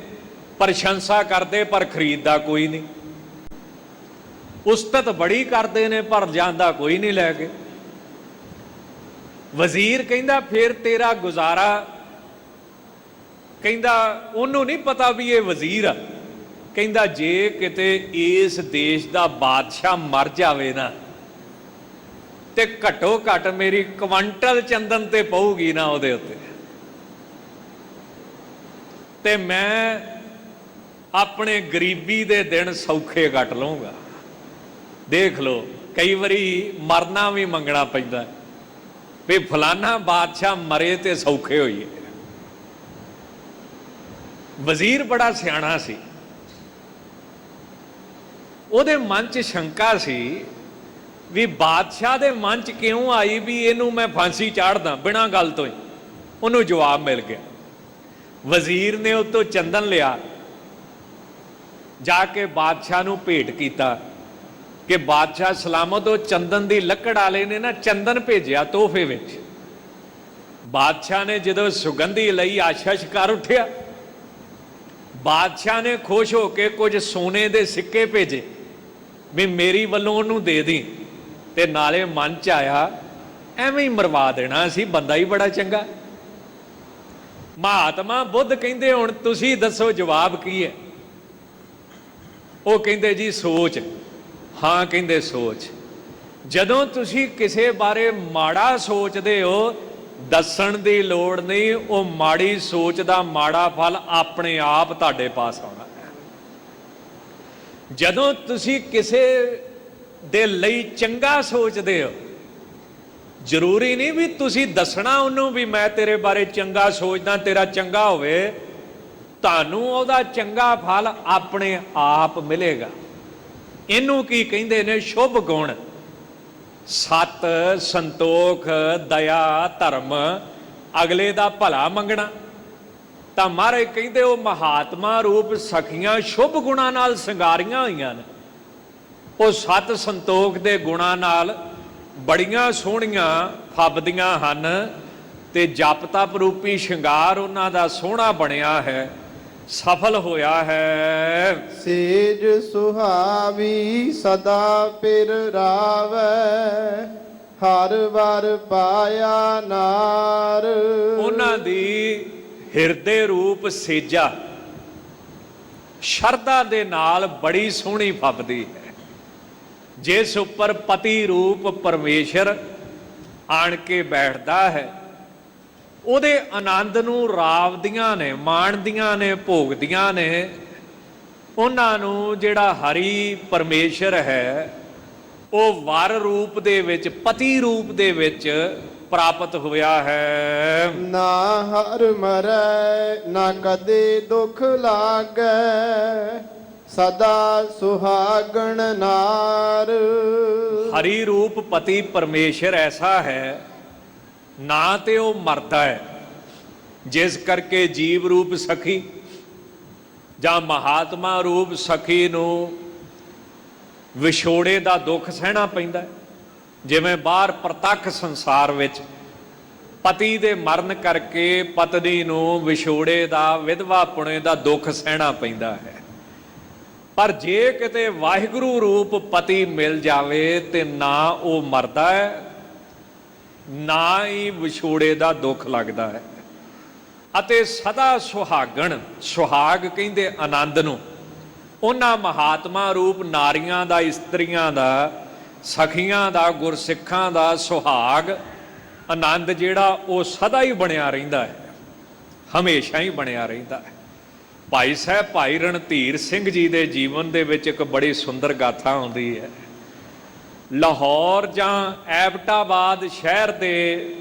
Speaker 3: ਪ੍ਰਸ਼ੰਸਾ ਕਰਦੇ, ਪਰ ਖਰੀਦਦਾ ਕੋਈ ਨਹੀਂ। ਉਸਤਤ ਬੜੀ ਕਰਦੇ ਨੇ, ਪਰ ਜਾਂਦਾ ਕੋਈ ਨਹੀਂ ਲੈ ਕੇ। ਵਜ਼ੀਰ ਕਹਿੰਦਾ, ਫਿਰ ਤੇਰਾ ਗੁਜ਼ਾਰਾ? ਕਹਿੰਦਾ, ਉਹਨੂੰ ਨਹੀਂ ਪਤਾ ਵੀ ਇਹ ਵਜ਼ੀਰ ਆ। ਕਹਿੰਦਾ, ਜੇ ਕਿਤੇ ਇਸ ਦੇਸ਼ ਦਾ ਬਾਦਸ਼ਾਹ ਮਰ ਜਾਵੇ ਨਾ, ਤੇ ਘੱਟੋ ਘੱਟ ਮੇਰੀ ਕੁਆਂਟਲ ਚੰਦਨ ਤੇ ਪਊਗੀ ਨਾ ਉਹਦੇ ਉੱਤੇ। ਤੇ ਮੈਂ ਆਪਣੇ ਗਰੀਬੀ ਦੇ ਦਿਨ ਸੌਖੇ ਕੱਟ ਲਵਾਂਗਾ। ਦੇਖ ਲਓ, ਕਈ ਵਾਰੀ ਮਰਨਾ ਵੀ ਮੰਗਣਾ ਪੈਂਦਾ ਵੀ ਫਲਾਨਾ ਬਾਦਸ਼ਾਹ ਮਰੇ ਤੇ ਸੌਖੇ ਹੋਈਏ। ਵਜ਼ੀਰ ਬੜਾ ਸਿਆਣਾ ਸੀ, ਉਹਦੇ ਮਨ 'ਚ ਸ਼ੰਕਾ ਸੀ ਵੀ ਬਾਦਸ਼ਾਹ ਦੇ ਮਨ 'ਚ ਕਿਉਂ ਆਈ ਵੀ ਇਹਨੂੰ ਮੈਂ ਫਾਂਸੀ ਚਾੜਦਾ ਬਿਨਾਂ ਗੱਲ ਤੋਂ ਹੀ। ਉਹਨੂੰ ਜਵਾਬ ਮਿਲ ਗਿਆ। ਵਜ਼ੀਰ ਨੇ ਉਹ ਤੋਂ ਚੰਦਨ ਲਿਆ, ਜਾ ਕੇ ਬਾਦਸ਼ਾਹ ਨੂੰ ਭੇਟ ਕੀਤਾ ਕਿ ਬਾਦਸ਼ਾਹ ਸਲਾਮਤ। ਉਹ ਚੰਦਨ ਦੀ ਲੱਕੜ ਵਾਲੇ ਨੇ ਨਾ ਚੰਦਨ ਭੇਜਿਆ ਤੋਹਫੇ ਵਿੱਚ। ਬਾਦਸ਼ਾਹ ਨੇ ਜਦੋਂ ਸੁਗੰਧੀ ਲਈ ਆਸ਼ੀਸ਼ ਕਰ ਉੱਠਿਆ। ਬਾਦਸ਼ਾਹ ਨੇ ਖੁਸ਼ ਹੋ ਕੇ ਕੁਝ ਸੋਨੇ ਦੇ ਸਿੱਕੇ ਭੇਜੇ ਵੀ ਮੇਰੀ ਵੱਲੋਂ ਉਹਨੂੰ ਦੇ ਦੀ। ਤੇ ਨਾਲੇ ਮਨ 'ਚ ਆਇਆ ਐਵੇਂ ਹੀ ਮਰਵਾ ਦੇਣਾ ਸੀ, ਬੰਦਾ ਹੀ ਬੜਾ ਚੰਗਾ। ਮਹਾਤਮਾ ਬੁੱਧ ਕਹਿੰਦੇ ਹੁਣ ਤੁਸੀਂ ਦੱਸੋ ਜਵਾਬ ਕੀ ਹੈ? ਉਹ ਕਹਿੰਦੇ ਜੀ ਸੋਚ। ਹਾਂ ਕਹਿੰਦੇ ਸੋਚ। ਜਦੋਂ ਤੁਸੀਂ ਕਿਸੇ ਬਾਰੇ ਮਾੜਾ ਸੋਚਦੇ ਹੋ, ਦੱਸਣ ਦੀ ਲੋੜ ਨਹੀਂ, ਉਹ ਮਾੜੀ ਸੋਚ ਦਾ ਮਾੜਾ ਫਲ ਆਪਣੇ ਆਪ ਤੁਹਾਡੇ ਪਾਸ ਆਉਣਾ ਹੈ। ਜਦੋਂ ਤੁਸੀਂ ਕਿਸੇ ਦੇ ਲਈ ਚੰਗਾ ਸੋਚਦੇ ਹੋ, ਜ਼ਰੂਰੀ ਨਹੀਂ ਵੀ ਤੁਸੀਂ ਦੱਸਣਾ ਉਹਨੂੰ ਵੀ ਮੈਂ ਤੇਰੇ ਬਾਰੇ ਚੰਗਾ ਸੋਚਦਾ, ਤੇਰਾ ਚੰਗਾ ਹੋਵੇ। ਤੁਹਾਨੂੰ ਉਹਦਾ ਚੰਗਾ ਫਲ ਆਪਣੇ ਆਪ ਮਿਲੇਗਾ। ਇਹਨੂੰ ਕੀ ਕਹਿੰਦੇ ਨੇ? ਸ਼ੁਭ ਗੁਣ। ਸਤ, ਸੰਤੋਖ, ਦਇਆ, ਧਰਮ, ਅਗਲੇ ਦਾ ਭਲਾ ਮੰਗਣਾ। ਤਾਂ ਮਹਾਰਾਜ ਕਹਿੰਦੇ ਉਹ ਮਹਾਤਮਾ ਰੂਪ ਸਖੀਆਂ ਸ਼ੁਭ ਗੁਣਾਂ ਨਾਲ ਸ਼ਿੰਗਾਰੀਆਂ ਹੋਈਆਂ ਨੇ। ਉਹ ਸਤ ਸੰਤੋਖ ਦੇ ਗੁਣਾਂ ਨਾਲ ਬੜੀਆਂ ਸੋਹਣੀਆਂ ਫੱਬਦੀਆਂ ਹਨ ਤੇ ਜਪ ਤਪ ਰੂਪੀ ਸ਼ਿੰਗਾਰ ਉਹਨਾਂ ਦਾ ਸੋਹਣਾ ਬਣਿਆ ਹੈ, ਸਫਲ ਹੋਇਆ ਹੈ।
Speaker 2: ਸੇਜ ਸੁਹਾਵੀ ਸਦਾ ਪਿਰ ਰਾਵੈ, ਹਰ ਵਰ ਪਾਇਆ ਨਾਰ।
Speaker 3: ਉਹਨਾਂ ਦੀ ਹਿਰਦੇ ਰੂਪ ਸੇਜਾ ਸ਼ਰਧਾ ਦੇ ਨਾਲ ਬੜੀ ਸੋਹਣੀ ਫੱਬਦੀ ਹੈ। ਜਿਸ ਉੱਪਰ ਪਤੀ ਰੂਪ ਪਰਮੇਸ਼ਰ ਆਣ ਕੇ ਬੈਠਦਾ ਹੈ, ਉਹਦੇ ਆਨੰਦ ਨੂੰ ਰਾਵਦੀਆਂ ਨੇ, ਮਾਣਦੀਆਂ ਨੇ, ਭੋਗਦੀਆਂ ਨੇ। ਉਹਨਾਂ ਨੂੰ ਜਿਹੜਾ ਹਰੀ ਪਰਮੇਸ਼ਰ ਹੈ ਉਹ ਵਰ ਰੂਪ ਦੇ ਵਿੱਚ, ਪਤੀ ਰੂਪ ਦੇ ਵਿੱਚ ਪ੍ਰਾਪਤ ਹੋਇਆ ਹੈ।
Speaker 2: ਨਾ ਹਰ ਮਰੈ ਨਾ ਕਦੇ ਦੁਖ ਲਾਗੈ, ਸਦਾ ਸੁਹਾਗਣ ਨਾਰ।
Speaker 3: ਹਰੀ ਰੂਪ ਪਤੀ ਪਰਮੇਸ਼ਰ ਐਸਾ ਹੈ, ਨਾ ਤੇ ਉਹ ਮਰਦਾ ਹੈ, ਜਿਸ ਕਰਕੇ ਜੀਵ ਰੂਪ ਸਖੀ ਜਾਂ ਮਹਾਤਮਾ ਰੂਪ ਸਖੀ ਨੂੰ ਵਿਛੋੜੇ ਦਾ ਦੁੱਖ ਸਹਿਣਾ ਪੈਂਦਾ। ਜਿਵੇਂ ਬਾਹਰ ਪ੍ਰਤੱਖ ਸੰਸਾਰ ਵਿੱਚ ਪਤੀ ਦੇ ਮਰਨ ਕਰਕੇ ਪਤਨੀ ਨੂੰ ਵਿਛੋੜੇ ਦਾ, ਵਿਧਵਾਪੁਣੇ ਦਾ ਦੁੱਖ ਸਹਿਣਾ ਪੈਂਦਾ ਹੈ। ਪਰ ਜੇ ਕਿਤੇ ਵਾਹਿਗੁਰੂ ਰੂਪ ਪਤੀ ਮਿਲ ਜਾਵੇ ਤੇ ਨਾ ਉਹ ਮਰਦਾ ਹੈ, ਨਾ ਹੀ ਵਿਛੋੜੇ ਦਾ ਦੁੱਖ ਲੱਗਦਾ ਹੈ, ਅਤੇ ਸਦਾ ਸੁਹਾਗਣ। ਸੁਹਾਗ ਕਹਿੰਦੇ ਆਨੰਦ ਨੂੰ। ਉਹਨਾਂ ਮਹਾਤਮਾ ਰੂਪ ਨਾਰੀਆਂ ਦਾ, ਇਸਤਰੀਆਂ ਦਾ, ਸਖੀਆਂ ਦਾ, ਗੁਰਸਿੱਖਾਂ ਦਾ ਸੁਹਾਗ ਆਨੰਦ ਜਿਹੜਾ ਉਹ ਸਦਾ ਹੀ ਬਣਿਆ ਰਹਿੰਦਾ ਹੈ, ਹਮੇਸ਼ਾ ਹੀ ਬਣਿਆ ਰਹਿੰਦਾ ਹੈ। ਭਾਈ ਸਾਹਿਬ ਭਾਈ ਰਣਧੀਰ ਸਿੰਘ ਜੀ ਦੇ ਜੀਵਨ ਦੇ ਵਿੱਚ ਇੱਕ ਬੜੀ ਸੁੰਦਰ ਗਾਥਾ ਆਉਂਦੀ ਹੈ। ਲਾਹੌਰ ਜਾਂ ਐਬਟਾਬਾਦ ਸ਼ਹਿਰ ਦੇ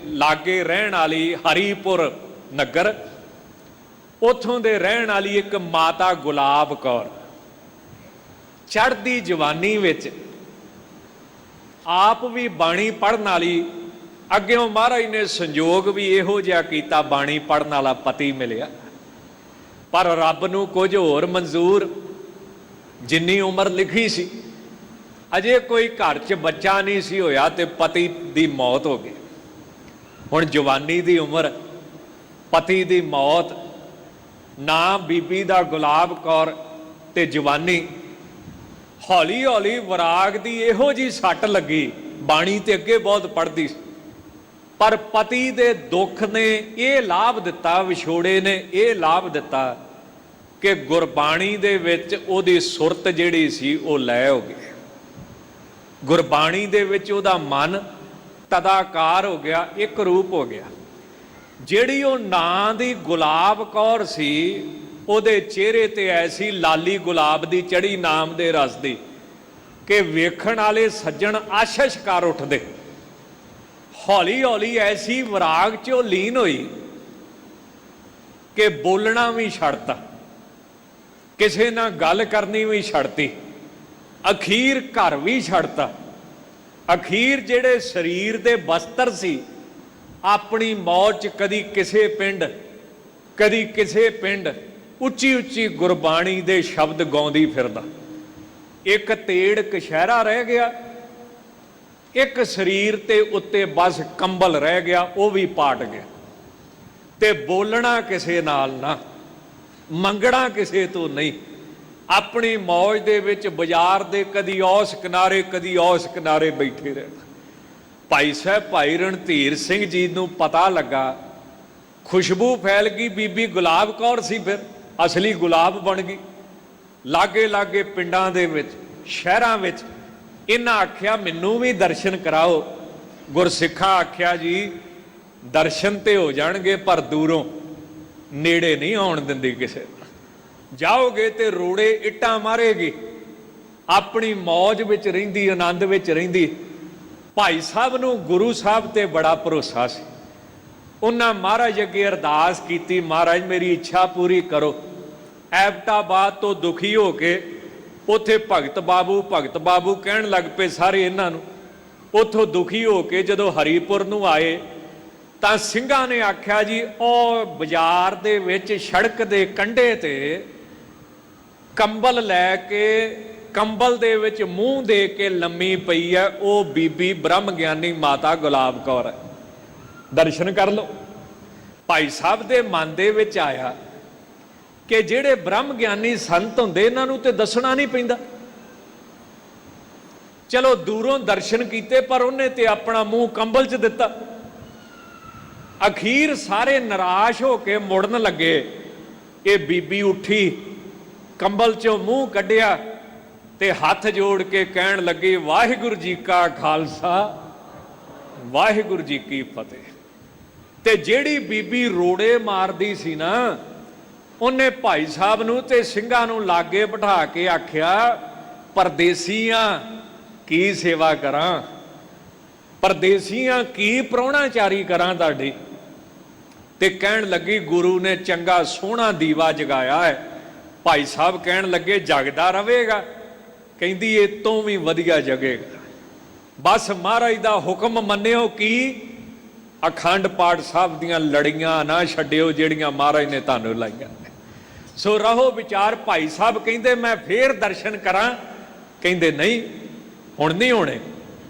Speaker 3: ਲਾਗੇ ਰਹਿਣ ਵਾਲੀ ਹਰੀਪੁਰ ਨਗਰ, ਉੱਥੋਂ ਦੇ ਰਹਿਣ ਵਾਲੀ ਇੱਕ ਮਾਤਾ ਗੁਲਾਬ ਕੌਰ ਚੜ੍ਹਦੀ ਜਵਾਨੀ ਵਿੱਚ ਆਪ ਵੀ ਬਾਣੀ ਪੜ੍ਹਨ ਵਾਲੀ, ਅੱਗਿਓਂ ਮਹਾਰਾਜ ਨੇ ਸੰਜੋਗ ਵੀ ਇਹੋ ਜਿਹਾ ਕੀਤਾ, ਬਾਣੀ ਪੜ੍ਹਨ ਵਾਲਾ ਪਤੀ ਮਿਲਿਆ। ਪਰ ਰੱਬ ਨੂੰ ਕੁਝ ਹੋਰ ਮਨਜ਼ੂਰ। ਜਿੰਨੀ ਉਮਰ ਲਿਖੀ ਸੀ, ਅਜੇ ਕੋਈ ਘਰ 'ਚ ਬੱਚਾ ਨਹੀਂ ਸੀ ਹੋਇਆ ਤੇ ਪਤੀ ਦੀ ਮੌਤ ਹੋ ਗਈ। ਹੁਣ ਜਵਾਨੀ ਦੀ ਉਮਰ, ਪਤੀ ਦੀ ਮੌਤ, ਨਾ ਬੀਬੀ ਦਾ ਗੁਲਾਬ ਕੌਰ ਤੇ ਜਵਾਨੀ। ਹੌਲੀ ਹੌਲੀ ਵਿਰਾਗ ਦੀ ਇਹੋ ਜੀ ਸੱਟ ਲੱਗੀ। ਬਾਣੀ ਤੇ ਅੱਗੇ ਬਹੁਤ ਪੜ੍ਹਦੀ ਸੀ, ਪਰ ਪਤੀ ਦੇ ਦੁੱਖ ਨੇ ਇਹ ਲਾਭ ਦਿੱਤਾ, ਵਿਛੋੜੇ ਨੇ ਇਹ ਲਾਭ ਦਿੱਤਾ ਕਿ ਗੁਰਬਾਣੀ ਦੇ ਵਿੱਚ ਉਹਦੀ ਸੁਰਤ ਜਿਹੜੀ ਸੀ ਉਹ ਲੈ ਹੋ ਗਈ। ਗੁਰਬਾਣੀ ਦੇ ਵਿੱਚ ਉਹਦਾ ਮਨ ਤਦਾਕਾਰ ਹੋ ਗਿਆ, ਇੱਕ ਰੂਪ ਹੋ ਗਿਆ। ਜਿਹੜੀ ਉਹ ਨਾਂ ਦੀ ਗੁਲਾਬ ਕੌਰ ਸੀ, ਉਹਦੇ ਚਿਹਰੇ ਤੇ ਐਸੀ ਲਾਲੀ ਗੁਲਾਬ ਦੀ ਚੜੀ ਨਾਮ ਦੇ ਰਸ ਦੀ ਕਿ ਵੇਖਣ ਵਾਲੇ ਸੱਜਣ ਆਸ਼ਿਸ਼ ਕਰ ਉੱਠਦੇ। ਹੌਲੀ ਹੌਲੀ ਐਸੀ ਵਿਰਾਗ 'ਚ ਉਹ ਲੀਨ ਹੋਈ ਕਿ ਬੋਲਣਾ ਵੀ ਛੱਡਤਾ, ਕਿਸੇ ਨਾਲ ਗੱਲ ਕਰਨੀ ਵੀ ਛੱਡਤੀ, ਅਖੀਰ ਘਰ ਵੀ ਛੱਡਤਾ। ਅਖੀਰ ਜਿਹੜੇ ਸਰੀਰ ਦੇ ਬਸਤਰ ਸੀ, ਆਪਣੀ ਮੌਤ 'ਚ ਕਦੀ ਕਿਸੇ ਪਿੰਡ ਕਦੀ ਕਿਸੇ ਪਿੰਡ ਉੱਚੀ ਉੱਚੀ ਗੁਰਬਾਣੀ ਦੇ ਸ਼ਬਦ ਗਾਉਂਦੀ ਫਿਰਦਾ। ਇੱਕ ਤੇੜ ਕਸ਼ਹਿਰਾ ਰਹਿ ਗਿਆ, ਇੱਕ ਸਰੀਰ ਤੇ ਉੱਤੇ ਬਸ ਕੰਬਲ ਰਹਿ ਗਿਆ, ਉਹ ਵੀ ਪਾਟ ਗਿਆ। ਤੇ ਬੋਲਣਾ ਕਿਸੇ ਨਾਲ ਨਾ, ਮੰਗਣਾ ਕਿਸੇ ਤੋਂ ਨਹੀਂ, ਆਪਣੀ ਮੌਜ ਦੇ ਵਿੱਚ ਬਾਜ਼ਾਰ ਦੇ ਕਦੀ ਉਸ ਕਿਨਾਰੇ ਕਦੀ ਉਸ ਕਿਨਾਰੇ ਬੈਠੇ ਰਹਿਣਾ। ਭਾਈ ਸਾਹਿਬ ਭਾਈ ਰਣਧੀਰ ਸਿੰਘ ਜੀ ਨੂੰ ਪਤਾ ਲੱਗਾ, ਖੁਸ਼ਬੂ ਫੈਲ ਗਈ, ਬੀਬੀ ਗੁਲਾਬ ਕੌਰ ਸੀ, ਫਿਰ ਅਸਲੀ ਗੁਲਾਬ ਬਣ ਗਈ। ਲਾਗੇ ਲਾਗੇ ਪਿੰਡਾਂ ਦੇ ਵਿੱਚ, ਸ਼ਹਿਰਾਂ ਵਿੱਚ ਇਹਨਾਂ ਆਖਿਆ ਮੈਨੂੰ ਵੀ ਦਰਸ਼ਨ ਕਰਾਓ। ਗੁਰਸਿੱਖਾਂ ਆਖਿਆ ਜੀ ਦਰਸ਼ਨ ਤੇ ਹੋ ਜਾਣਗੇ ਪਰ ਦੂਰੋਂ, ਨੇੜੇ ਨਹੀਂ ਆਉਣ ਦਿੰਦੀ ਕਿਸੇ। ਜਾਓਗੇ ਤੇ ਰੋੜੇ ਇੱਟਾਂ ਮਾਰੇਗੀ। ਆਪਣੀ ਮੌਜ ਵਿੱਚ ਰਹਿੰਦੀ, ਆਨੰਦ ਵਿੱਚ ਰਹਿੰਦੀ। ਭਾਈ ਸਾਹਿਬ ਨੂੰ ਗੁਰੂ ਸਾਹਿਬ ਤੇ ਬੜਾ ਭਰੋਸਾ ਸੀ। ਉਹਨਾਂ ਮਹਾਰਾਜ ਅੱਗੇ ਅਰਦਾਸ ਕੀਤੀ, ਮਹਾਰਾਜ ਮੇਰੀ ਇੱਛਾ ਪੂਰੀ ਕਰੋ। ਐਬਟਾਬਾਦ ਤੋਂ ਦੁਖੀ ਹੋ ਕੇ ਉੱਥੇ ਭਗਤ ਬਾਬੂ ਕਹਿਣ ਲੱਗ ਪਏ ਸਾਰੇ ਇਹਨਾਂ ਨੂੰ। ਉੱਥੋਂ ਦੁਖੀ ਹੋ ਕੇ ਜਦੋਂ ਹਰੀਪੁਰ ਨੂੰ ਆਏ ਤਾਂ ਸਿੰਘਾਂ ਨੇ ਆਖਿਆ ਜੀ ਉਹ ਬਾਜ਼ਾਰ ਦੇ ਵਿੱਚ ਸੜਕ ਦੇ ਕੰਢੇ ਤੇ ਕੰਬਲ ਲੈ ਕੇ, ਕੰਬਲ ਦੇ ਵਿੱਚ ਮੂੰਹ ਦੇ ਕੇ ਲੰਮੀ ਪਈ ਹੈ, ਉਹ ਬੀਬੀ ਬ੍ਰਹਮ ਗਿਆਨੀ ਮਾਤਾ ਗੁਲਾਬ ਕੌਰ ਹੈ, ਦਰਸ਼ਨ ਕਰ ਲਓ। ਭਾਈ ਸਾਹਿਬ ਦੇ ਮਨ ਦੇ ਵਿੱਚ ਆਇਆ ਕਿ ਜਿਹੜੇ ਬ੍ਰਹਮ ਗਿਆਨੀ ਸੰਤ ਹੁੰਦੇ ਇਹਨਾਂ ਨੂੰ ਤੇ ਦੱਸਣਾ ਨਹੀਂ ਪੈਂਦਾ। ਚਲੋ ਦੂਰੋਂ ਦਰਸ਼ਨ ਕੀਤੇ, ਪਰ ਉਹਨੇ ਤੇ ਆਪਣਾ ਮੂੰਹ ਕੰਬਲ 'ਚ ਦਿੱਤਾ। ਅਖੀਰ ਸਾਰੇ ਨਿਰਾਸ਼ ਹੋ ਕੇ ਮੁੜਨ ਲੱਗੇ। ਇਹ ਬੀਬੀ ਉੱਠੀ, ਕੰਬਲ 'ਚੋਂ ਮੂੰਹ ਕੱਢਿਆ ਤੇ ਹੱਥ ਜੋੜ ਕੇ ਕਹਿਣ ਲੱਗੀ, ਵਾਹਿਗੁਰੂ ਜੀ ਕਾ ਖਾਲਸਾ ਵਾਹਿਗੁਰੂ ਜੀ ਕੀ ਫਤਿਹ। ਤੇ ਜਿਹੜੀ ਬੀਬੀ ਰੋੜੇ ਮਾਰਦੀ ਸੀ ਨਾ, ਉਹਨੇ ਭਾਈ ਸਾਹਿਬ ਨੂੰ ਤੇ ਸਿੰਘਾਂ ਨੂੰ ਲਾਗੇ ਬਿਠਾ ਕੇ ਆਖਿਆ, ਪਰਦੇਸੀਆਂ ਕੀ ਸੇਵਾ ਕਰਾਂ, ਪਰਦੇਸੀਆਂ ਕੀ ਪ੍ਰਾਹੁਣਾਚਾਰੀ ਕਰਾਂ ਤੁਹਾਡੀ। ਤੇ ਕਹਿਣ ਲੱਗੀ ਗੁਰੂ ਨੇ ਚੰਗਾ ਸੋਹਣਾ ਦੀਵਾ ਜਗਾਇਆ ਹੈ। ਭਾਈ ਸਾਹਿਬ ਕਹਿਣ ਲੱਗੇ ਜਗਦਾ ਰਵੇਗਾ? ਕਹਿੰਦੀ ਇਹ ਤੋਂ ਵੀ ਵਧੀਆ ਜਗੇਗਾ, ਬਸ ਮਹਾਰਾਜ ਦਾ ਹੁਕਮ ਮੰਨਿਓ ਕਿ ਅਖੰਡ ਪਾਠ ਸਾਹਿਬ ਦੀਆਂ ਲੜੀਆਂ ਨਾ ਛੱਡਿਓ ਜਿਹੜੀਆਂ ਮਹਾਰਾਜ ਨੇ ਤੁਹਾਨੂੰ ਲਾਈਆਂ। ਸੋ ਰਹੋ ਵਿਚਾਰ। ਭਾਈ ਸਾਹਿਬ ਕਹਿੰਦੇ ਮੈਂ ਫੇਰ ਦਰਸ਼ਨ ਕਰਾਂ, ਕਹਿੰਦੇ ਨਹੀਂ ਹੁਣ ਨਹੀਂ ਹੋਣੇ।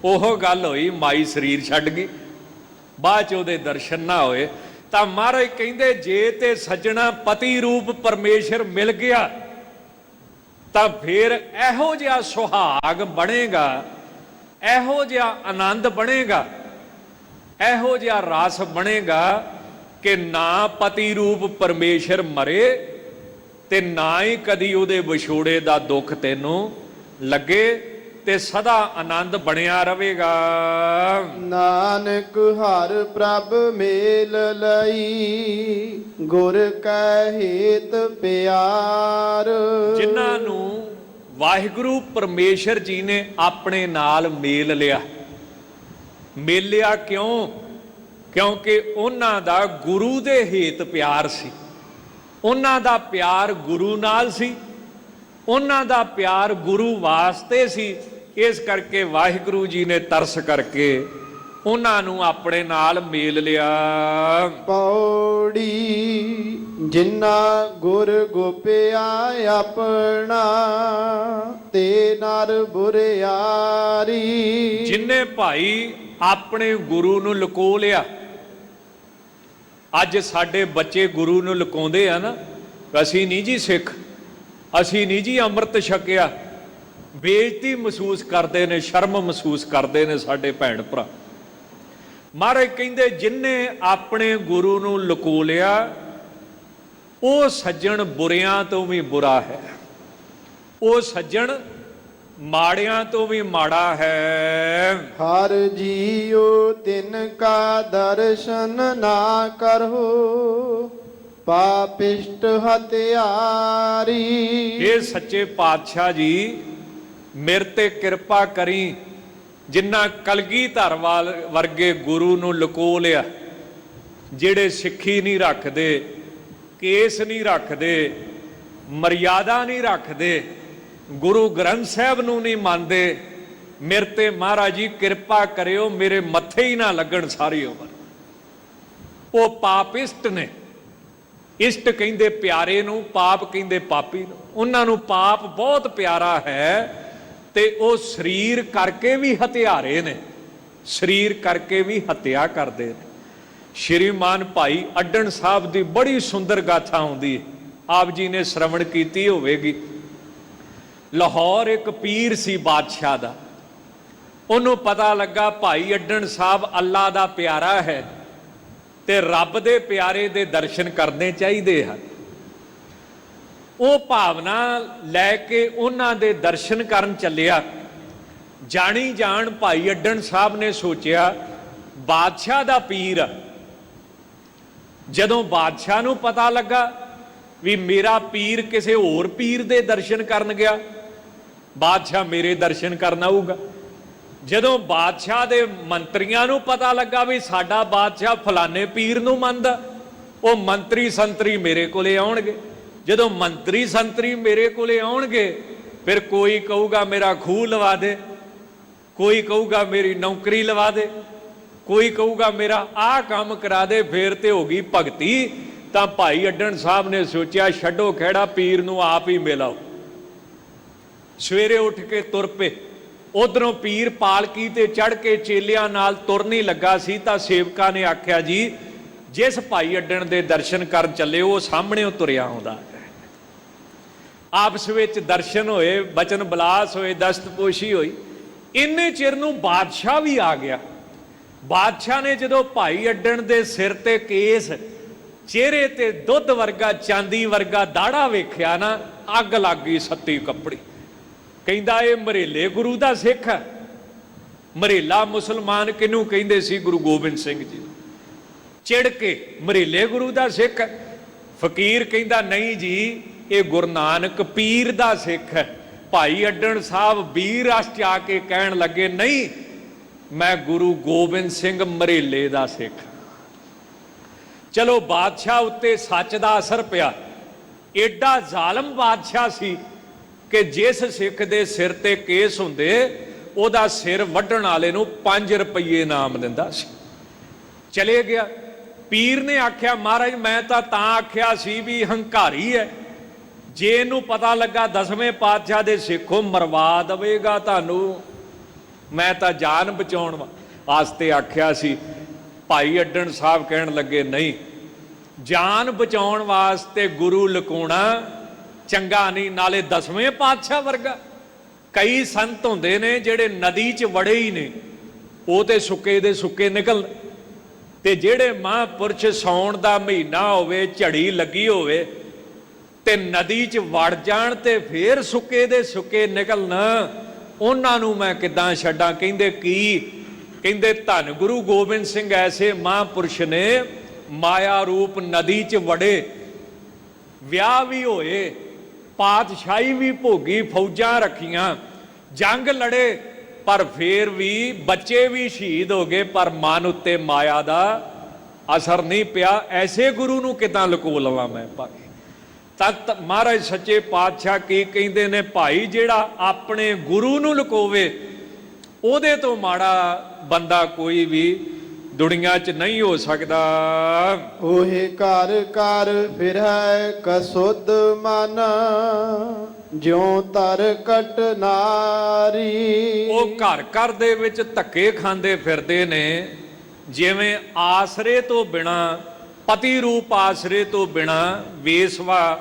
Speaker 3: ਉਹ ਗੱਲ ਹੋਈ, ਮਾਈ ਸਰੀਰ ਛੱਡ ਗਈ, ਬਾਅਦ ਚ ਉਹਦੇ ਦਰਸ਼ਨ ਨਾ ਹੋਏ। ਤਾਂ ਮਹਾਰਾਜ ਕਹਿੰਦੇ ਜੇ ਤੇ ਸੱਜਣਾ ਪਤੀ ਰੂਪ ਪਰਮੇਸ਼ਰ ਮਿਲ ਗਿਆ ਤਾਂ ਫਿਰ ਇਹੋ ਜਿਹਾ ਸੁਹਾਗ ਬਣੇਗਾ, ਇਹੋ ਜਿਹਾ ਆਨੰਦ ਬਣੇਗਾ, ਇਹੋ ਜਿਹਾ ਰਸ ਬਣੇਗਾ ਕਿ ਨਾ ਪਤੀ ਰੂਪ ਪਰਮੇਸ਼ਰ ਮਰੇ ਤੇ ਨਾ ਹੀ ਕਦੀ ਉਹਦੇ ਵਿਛੋੜੇ ਦਾ ਦੁੱਖ ਤੈਨੂੰ ਲੱਗੇ, ਤੇ ਸਦਾ ਆਨੰਦ ਬਣਿਆ ਰਹੇਗਾ।
Speaker 2: ਨਾਨਕ ਹਰ ਪ੍ਰਭ ਮੇਲ ਲਈ, ਗੁਰ ਕੈ ਹੇਤ ਪਿਆਰ।
Speaker 3: ਜਿਨ੍ਹਾਂ ਨੂੰ ਵਾਹਿਗੁਰੂ ਪਰਮੇਸ਼ਰ ਜੀ ਨੇ ਆਪਣੇ ਨਾਲ ਮੇਲ ਲਿਆ, ਮੇਲਿਆ ਕਿਉਂ? ਕਿਉਂਕਿ ਉਹਨਾਂ ਦਾ ਗੁਰੂ ਦੇ ਹੇਤ ਪਿਆਰ ਸੀ, ਉਹਨਾਂ ਦਾ ਪਿਆਰ ਗੁਰੂ ਨਾਲ ਸੀ, ਉਹਨਾਂ ਦਾ ਪਿਆਰ ਗੁਰੂ ਵਾਸਤੇ ਸੀ। ਇਸ ਕਰਕੇ ਵਾਹਿਗੁਰੂ ਜੀ ਨੇ ਤਰਸ ਕਰਕੇ ਉਹਨਾਂ ਨੂੰ ਆਪਣੇ ਨਾਲ ਮੇਲ ਲਿਆ।
Speaker 2: ਪੌੜੀ ਜਿਨ੍ਹਾਂ ਗੁਰ ਗੋਪਿਆ ਆਪਣਾ, ਤੇ ਨਰ ਬੁਰਿਆਰੀ।
Speaker 3: ਜਿਨ੍ਹਾਂ ਭਾਈ ਆਪਣੇ ਗੁਰੂ ਨੂੰ ਲੁਕੋ ਲਿਆ। ਅੱਜ ਸਾਡੇ ਬੱਚੇ ਗੁਰੂ ਨੂੰ ਲੁਕਾਉਂਦੇ ਆ ਨਾ, ਅਸੀਂ ਨਹੀਂ ਜੀ ਸਿੱਖ, ਅਸੀਂ ਨਹੀਂ ਜੀ ਅੰਮ੍ਰਿਤ ਛਕਿਆ, ਬੇਇੱਜ਼ਤੀ ਮਹਿਸੂਸ ਕਰਦੇ ਨੇ, ਸ਼ਰਮ ਮਹਿਸੂਸ ਕਰਦੇ ਨੇ ਸਾਡੇ ਭੈਣ ਭਰਾ। ਮਹਾਰਾਜ ਕਹਿੰਦੇ ਜਿਨ੍ਹਾਂ ਆਪਣੇ ਗੁਰੂ ਨੂੰ ਲੁਕੋ ਲਿਆ ਉਹ ਸੱਜਣ ਬੁਰਿਆਂ ਤੋਂ ਵੀ ਬੁਰਾ ਹੈ, ਉਹ ਸੱਜਣ ਮਾੜਿਆਂ ਤੋਂ ਵੀ ਮਾੜਾ ਹੈ।
Speaker 2: ਹਰ ਜੀਉ ਤਿਨ ਕਾ ਦਰਸ਼ਨ ਨਾ ਕਰਹੁ, ਪਾਪਿਸ਼ਟ ਹਤਿਆਰੀ।
Speaker 3: ਇਹ ਸੱਚੇ ਪਾਤਸ਼ਾਹ ਜੀ ਮੇਰੇ ਤੇ ਕਿਰਪਾ ਕਰੀ, ਜਿਨ੍ਹਾਂ ਕਲਗੀਧਰ ਵਰਗੇ ਗੁਰੂ ਨੂੰ ਲੁਕੋ ਲਿਆ, ਜਿਹੜੇ ਸਿੱਖੀ ਨਹੀਂ ਰੱਖਦੇ, ਕੇਸ ਨਹੀਂ ਰੱਖਦੇ, ਮਰਿਆਦਾ ਨਹੀਂ ਰੱਖਦੇ, ਗੁਰੂ ਗ੍ਰੰਥ ਸਾਹਿਬ ਨੂੰ ਨਹੀਂ ਮੰਨਦੇ। ਮੇਰੇ ਤੇ ਮਹਾਰਾਜ ਜੀ ਕਿਰਪਾ ਕਰਿਓ, ਮੇਰੇ ਮੱਥੇ ਹੀ ਨਾ ਲੱਗਣ ਸਾਰੀ ਉਮਰ। ਉਹ ਪਾਪਿਸਟ ਨੇ। ਇਸ਼ਟ ਕਹਿੰਦੇ ਪਿਆਰੇ ਨੂੰ, ਪਾਪ ਕਹਿੰਦੇ ਪਾਪੀ ਨੂੰ। ਉਹਨਾਂ ਨੂੰ ਪਾਪ ਬਹੁਤ ਪਿਆਰਾ ਹੈ ਤੇ ਉਹ ਸਰੀਰ ਕਰਕੇ ਵੀ ਹਥਿਆਰੇ ਨੇ, ਸਰੀਰ ਕਰਕੇ ਵੀ ਹੱਤਿਆ ਕਰਦੇ ਨੇ। ਸ਼੍ਰੀਮਾਨ ਭਾਈ ਅੱਡਣ ਸਾਹਿਬ ਦੀ ਬੜੀ ਸੁੰਦਰ ਗਾਥਾ ਆਉਂਦੀ ਹੈ, ਆਪ ਜੀ ਨੇ ਸ਼ਰਵਣ ਕੀਤੀ ਹੋਵੇਗੀ। ਲਾਹੌਰ ਇੱਕ ਪੀਰ ਸੀ ਬਾਦਸ਼ਾਹ ਦਾ, ਉਹਨੂੰ ਪਤਾ ਲੱਗਾ ਭਾਈ ਅੱਡਣ ਸਾਹਿਬ ਅੱਲਾ ਦਾ ਪਿਆਰਾ ਹੈ ਤੇ ਰੱਬ ਦੇ ਪਿਆਰੇ ਦੇ ਦਰਸ਼ਨ ਕਰਨੇ ਚਾਹੀਦੇ ਹਨ। ਉਹ ਭਾਵਨਾ ਲੈ ਕੇ ਉਹਨਾਂ ਦੇ ਦਰਸ਼ਨ ਕਰਨ ਚੱਲਿਆ। ਜਾਣੀ ਜਾਣ ਭਾਈ ਅੱਡਣ ਸਾਹਿਬ ਨੇ ਸੋਚਿਆ ਬਾਦਸ਼ਾਹ ਦਾ ਪੀਰ। ਜਦੋਂ ਬਾਦਸ਼ਾਹ ਨੂੰ ਪਤਾ ਲੱਗਾ ਵੀ ਮੇਰਾ ਪੀਰ ਕਿਸੇ ਹੋਰ ਪੀਰ ਦੇ ਦਰਸ਼ਨ ਕਰਨ ਗਿਆ, ਬਾਦਸ਼ਾਹ ਮੇਰੇ ਦਰਸ਼ਨ ਕਰਨ ਆਊਗਾ। ਜਦੋਂ ਬਾਦਸ਼ਾਹ ਦੇ ਮੰਤਰੀਆਂ ਨੂੰ ਪਤਾ ਲੱਗਾ ਵੀ ਸਾਡਾ ਬਾਦਸ਼ਾਹ ਫਲਾਣੇ ਪੀਰ ਨੂੰ ਮੰਨਦਾ, ਉਹ ਮੰਤਰੀ ਸੰਤਰੀ ਮੇਰੇ ਕੋਲੇ ਆਉਣਗੇ। ਜਦੋਂ ਮੰਤਰੀ ਸੰਤਰੀ ਮੇਰੇ ਕੋਲੇ ਆਉਣਗੇ, ਫਿਰ ਕੋਈ ਕਹੂਗਾ ਮੇਰਾ ਖੂਹ ਲਵਾ ਦੇ, ਕੋਈ ਕਹੂਗਾ ਮੇਰੀ ਨੌਕਰੀ ਲਵਾ ਦੇ, ਕੋਈ ਕਹੂਗਾ ਮੇਰਾ ਆਹ ਕੰਮ ਕਰਾ ਦੇ। ਫੇਰ ਤੇ ਹੋ ਗਈ ਭਗਤੀ। ਤਾਂ ਭਾਈ ਅੱਡਣ ਸਾਹਿਬ ਨੇ ਸੋਚਿਆ ਛੱਡੋ ਖਹਿੜਾ, ਪੀਰ ਨੂੰ ਆਪ ਹੀ ਮਿਲਾਓ। ਸਵੇਰੇ ਉੱਠ ਕੇ ਤੁਰ ਪਏ। ਉਧਰੋਂ ਪੀਰ ਪਾਲਕੀ ਤੇ ਚੜ ਕੇ ਚੇਲਿਆਂ ਨਾਲ ਤੁਰਨ ਹੀ ਲੱਗਾ ਸੀ ਤਾਂ ਸੇਵਕਾਂ ਨੇ ਆਖਿਆ ਜੀ ਜਿਸ ਭਾਈ ਅੱਡਣ ਦੇ ਦਰਸ਼ਨ ਕਰਨ ਚੱਲੇ ਉਹ ਸਾਹਮਣੇੋਂ ਤੁਰਿਆ ਆਉਂਦਾ। ਆਪਸ ਵਿੱਚ ਦਰਸ਼ਨ ਹੋਏ, ਬਚਨ ਬਲਾਸ ਹੋਏ, ਦਸਤਪੋਸ਼ੀ ਹੋਈ। ਇੰਨੇ ਚਿਰ ਨੂੰ ਬਾਦਸ਼ਾਹ ਵੀ ਆ ਗਿਆ। ਬਾਦਸ਼ਾਹ ਨੇ ਜਦੋਂ ਭਾਈ ਅੱਡਣ ਦੇ ਸਿਰ ਤੇ ਕੇਸ, ਚਿਹਰੇ ਤੇ ਦੁੱਧ ਵਰਗਾ ਚਾਂਦੀ ਵਰਗਾ ਦਾੜਾ ਵੇਖਿਆ ਨਾ, ਅੱਗ ਲੱਗ ਗਈ ਸੱਤੀ ਕੱਪੜੀ। ਕਹਿੰਦਾ ਇਹ ਮਰੇਲੇ ਗੁਰੂ ਦਾ ਸਿੱਖ ਹੈ। ਮਰੇਲਾ ਮੁਸਲਮਾਨ ਕਿਹਨੂੰ ਕਹਿੰਦੇ ਸੀ? ਗੁਰੂ ਗੋਬਿੰਦ ਸਿੰਘ ਜੀ। ਚਿੜ ਕੇ ਮਰੇਲੇ ਗੁਰੂ ਦਾ ਸਿੱਖ। ਫਕੀਰ ਕਹਿੰਦਾ ਨਹੀਂ ਜੀ, ਇਹ ਗੁਰੂ ਨਾਨਕ ਪੀਰ ਦਾ ਸਿੱਖ ਹੈ। ਭਾਈ ਅੱਡਣ ਸਾਹਿਬ ਵੀਰ ਰਸ ਚ ਆ ਕੇ ਕਹਿਣ ਲੱਗੇ ਨਹੀਂ, ਮੈਂ ਗੁਰੂ ਗੋਬਿੰਦ ਸਿੰਘ ਮਰੇਲੇ ਦਾ ਸਿੱਖ। ਚਲੋ ਬਾਦਸ਼ਾਹ ਉੱਤੇ ਸੱਚ ਦਾ ਅਸਰ ਪਿਆ। ਏਡਾ ਜ਼ਾਲਮ ਬਾਦਸ਼ਾਹ ਸੀ ਕਿ ਜਿਸ ਸਿੱਖ ਦੇ ਸਿਰ ਤੇ ਕੇਸ ਹੁੰਦੇ, ਉਹਦਾ ਸਿਰ ਵੱਢਣ ਵਾਲੇ ਨੂੰ 5 ਰੁਪਏ ਇਨਾਮ ਦਿੰਦਾ ਸੀ। ਚਲੇ ਗਿਆ। ਪੀਰ ਨੇ ਆਖਿਆ ਮਹਾਰਾਜ ਮੈਂ ਤਾਂ ਆਖਿਆ ਸੀ ਵੀ ਹੰਕਾਰੀ ਹੈ, ਜੇ ਇਹਨੂੰ ਪਤਾ ਲੱਗਾ 10ਵੇਂ ਪਾਤਸ਼ਾਹ ਦੇ ਸਿੱਖੋਂ ਮਰਵਾ ਦੇਵੇਗਾ ਤੁਹਾਨੂੰ, ਮੈਂ ਤਾਂ ਜਾਨ ਬਚਾਉਣ ਵਾਸਤੇ ਆਖਿਆ ਸੀ। ਭਾਈ ਅੱਡਣ ਸਾਹਿਬ ਕਹਿਣ ਲੱਗੇ ਨਹੀਂ, ਜਾਨ ਬਚਾਉਣ ਵਾਸਤੇ ਗੁਰੂ ਲੁਕਾਉਣਾ ਚੰਗਾ ਨਹੀਂ, ਨਾਲੇ 10ਵੇਂ ਪਾਤਸ਼ਾਹ ਵਰਗਾ। ਕਈ ਸੰਤ ਹੁੰਦੇ ਨੇ ਜਿਹੜੇ ਨਦੀ 'ਚ ਵੜੇ ਹੀ ਨੇ, ਉਹ ਤੇ ਸੁੱਕੇ ਦੇ ਸੁੱਕੇ ਨਿਕਲ। ਤੇ ਜਿਹੜੇ ਮਹਾਂਪੁਰਸ਼ ਸਾਉਣ ਦਾ ਮਹੀਨਾ ਹੋਵੇ, ਝੜੀ ਲੱਗੀ ਹੋਵੇ ਤੇ ਨਦੀ 'ਚ ਵੜ ਜਾਣ ਤੇ ਫੇਰ ਸੁੱਕੇ ਦੇ ਸੁੱਕੇ ਨਿਕਲਣ, ਉਹਨਾਂ ਨੂੰ ਮੈਂ ਕਿੱਦਾਂ ਛੱਡਾਂ? ਕਹਿੰਦੇ ਕੀ? ਕਹਿੰਦੇ ਧੰਨ ਗੁਰੂ ਗੋਬਿੰਦ ਸਿੰਘ ਐਸੇ ਮਹਾਂਪੁਰਸ਼ ਨੇ, ਮਾਇਆ ਰੂਪ ਨਦੀ 'ਚ ਵੜੇ, ਵਿਆਹ ਵੀ ਹੋਏ, ਪਾਤਸ਼ਾਹੀ ਵੀ ਭੋਗੀ, ਫੌਜਾਂ ਰੱਖੀਆਂ, ਜੰਗ ਲੜੇ, ਪਰ ਫੇਰ ਵੀ ਬੱਚੇ ਵੀ ਸ਼ਹੀਦ ਹੋ ਗਏ, ਪਰ ਮਨ ਉੱਤੇ ਮਾਇਆ ਦਾ ਅਸਰ ਨਹੀਂ ਪਿਆ। ਐਸੇ ਗੁਰੂ ਨੂੰ ਕਿੱਦਾਂ ਲੁਕੋ ਲਵਾਂ ਮੈਂ ਭਾਈ? ਤਤ ਮਹਾਰਾਜ ਸੱਚੇ ਪਾਤਸ਼ਾਹ ਕੀ ਕਹਿੰਦੇ ਨੇ? ਭਾਈ ਜਿਹੜਾ ਆਪਣੇ ਗੁਰੂ ਨੂੰ ਲੁਕੋਵੇ, ਉਹਦੇ ਤੋਂ ਮਾੜਾ ਬੰਦਾ ਕੋਈ ਵੀ ਦੁਨੀਆ 'ਚ ਨਹੀਂ ਹੋ ਸਕਦਾ।
Speaker 2: ਉਹੇ ਘਰ ਘਰ ਫਿਰੈ ਕਸੁੱਧ ਮਨ, ਜਿਉ ਤਰ ਕਟ ਨਾਰੀ।
Speaker 3: ਉਹ ਘਰ ਘਰ ਦੇ ਵਿੱਚ ਧੱਕੇ ਖਾਂਦੇ ਫਿਰਦੇ ਨੇ, ਜਿਵੇਂ ਆਸਰੇ ਤੋਂ ਬਿਨਾ, ਪਤੀ ਰੂਪ ਆਸਰੇ ਤੋਂ ਬਿਨਾ ਵੇਸਵਾ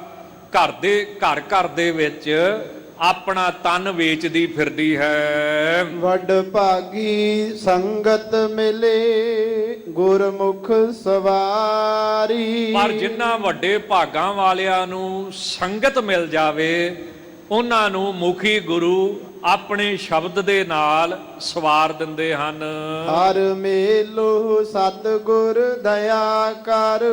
Speaker 3: ਘਰ ਘਰ ਦੇ ਵਿੱਚ ਆਪਣਾ ਤਨ ਵੇਚਦੀ ਫਿਰਦੀ ਹੈ।
Speaker 2: ਵੱਡ ਭਾਗੀ ਸੰਗਤ ਮਿਲੇ, ਗੁਰਮੁਖ ਸਵਾਰੀ।
Speaker 3: ਪਰ ਜਿਨ੍ਹਾਂ ਵੱਡੇ ਭਾਗਾਂ ਵਾਲਿਆਂ ਨੂੰ ਸੰਗਤ ਮਿਲ ਜਾਵੇ, ਉਹਨਾਂ ਨੂੰ ਮੁਖੀ ਗੁਰੂ ਆਪਣੇ ਸ਼ਬਦ ਦੇ ਨਾਲ ਸਵਾਰ ਦਿੰਦੇ ਹਨ।
Speaker 2: ਹਰ ਮੇਲੋ ਸਤਿਗੁਰ ਦਇਆ ਕਰ,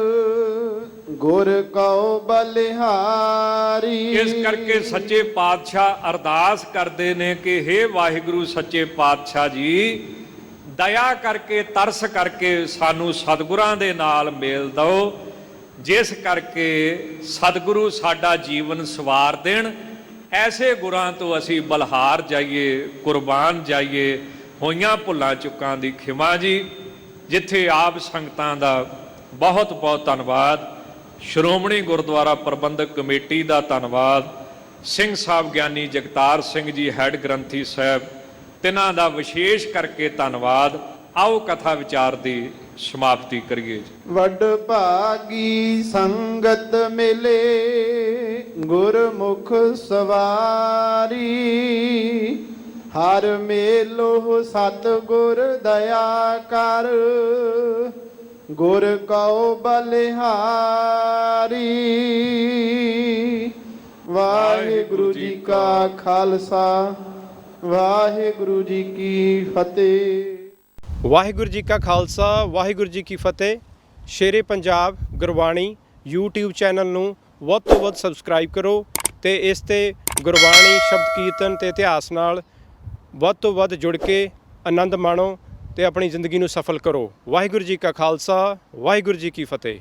Speaker 2: ਗੁਰ ਕਉ ਬਲਿਹਾਰੀ।
Speaker 3: ਇਸ ਕਰਕੇ ਸੱਚੇ ਪਾਤਸ਼ਾਹ ਅਰਦਾਸ ਕਰਦੇ ਨੇ ਕਿ ਹੇ ਵਾਹਿਗੁਰੂ ਸੱਚੇ ਪਾਤਸ਼ਾਹ ਜੀ, ਦਇਆ ਕਰਕੇ ਤਰਸ ਕਰਕੇ ਸਾਨੂੰ ਸਤਿਗੁਰਾਂ ਦੇ ਨਾਲ ਮੇਲ ਦਿਓ, ਜਿਸ ਕਰਕੇ ਸਤਿਗੁਰੂ ਸਾਡਾ ਜੀਵਨ ਸਵਾਰ ਦੇਣ। ਐਸੇ ਗੁਰਾਂ ਤੋਂ ਅਸੀਂ ਬਲਹਾਰ ਜਾਈਏ, ਕੁਰਬਾਨ ਜਾਈਏ। ਹੋਈਆਂ ਭੁੱਲਾਂ ਚੁੱਕਾਂ ਦੀ ਖਿਮਾ ਜੀ। ਜਿੱਥੇ ਆਪ ਸੰਗਤਾਂ ਦਾ ਬਹੁਤ ਬਹੁਤ ਧੰਨਵਾਦ। ਸ਼੍ਰੋਮਣੀ ਗੁਰਦੁਆਰਾ ਪ੍ਰਬੰਧਕ ਕਮੇਟੀ ਦਾ ਧੰਨਵਾਦ। ਸਿੰਘ ਸਾਹਿਬ ਗਿਆਨੀ ਜਗਤਾਰ ਸਿੰਘ ਜੀ ਹੈੱਡ ਗ੍ਰੰਥੀ ਸਾਹਿਬ, ਤਿਨਾਂ ਦਾ ਵਿਸ਼ੇਸ਼ ਕਰਕੇ ਧੰਨਵਾਦ। ਆਓ ਕਥਾ ਵਿਚਾਰ ਦੀ ਸਮਾਪਤੀ ਕਰੀਏ।
Speaker 2: ਵੱਡ ਭਾਗੀ ਸੰਗਤ ਮਿਲੇ, ਗੁਰਮੁਖ ਸਵਾਰੀ। ਹਰ ਮੇਲੋ ਸਤਿਗੁਰ ਦਇਆ ਕਰ, ਗੁਰ ਕਉ ਬਲਿਹਾਰੀ। ਵਾਹਿਗੁਰੂ ਜੀ ਕਾ ਖਾਲਸਾ, ਵਾਹਿਗੁਰੂ ਜੀ ਕੀ ਫਤਿਹ।
Speaker 4: ਵਾਹਿਗੁਰੂ ਜੀ ਕਾ ਖਾਲਸਾ, ਵਾਹਿਗੁਰੂ ਜੀ ਕੀ ਫਤਿਹ। ਸ਼ੇਰੇ ਪੰਜਾਬ ਗੁਰਬਾਣੀ YouTube ਚੈਨਲ ਨੂੰ ਵੱਧ ਤੋਂ ਵੱਧ ਸਬਸਕ੍ਰਾਈਬ ਕਰੋ ਤੇ ਇਸ ਤੇ ਗੁਰਬਾਣੀ, ਸ਼ਬਦ ਕੀਰਤਨ ਤੇ ਇਤਿਹਾਸ ਨਾਲ ਵੱਧ ਤੋਂ ਵੱਧ ਜੁੜ ਕੇ ਆਨੰਦ ਮਾਣੋ ਤੇ ਆਪਣੀ ਜ਼ਿੰਦਗੀ ਨੂੰ ਸਫਲ ਕਰੋ। ਵਾਹਿਗੁਰੂ ਜੀ ਕਾ ਖਾਲਸਾ, ਵਾਹਿਗੁਰੂ ਜੀ ਕੀ ਫਤਿਹ।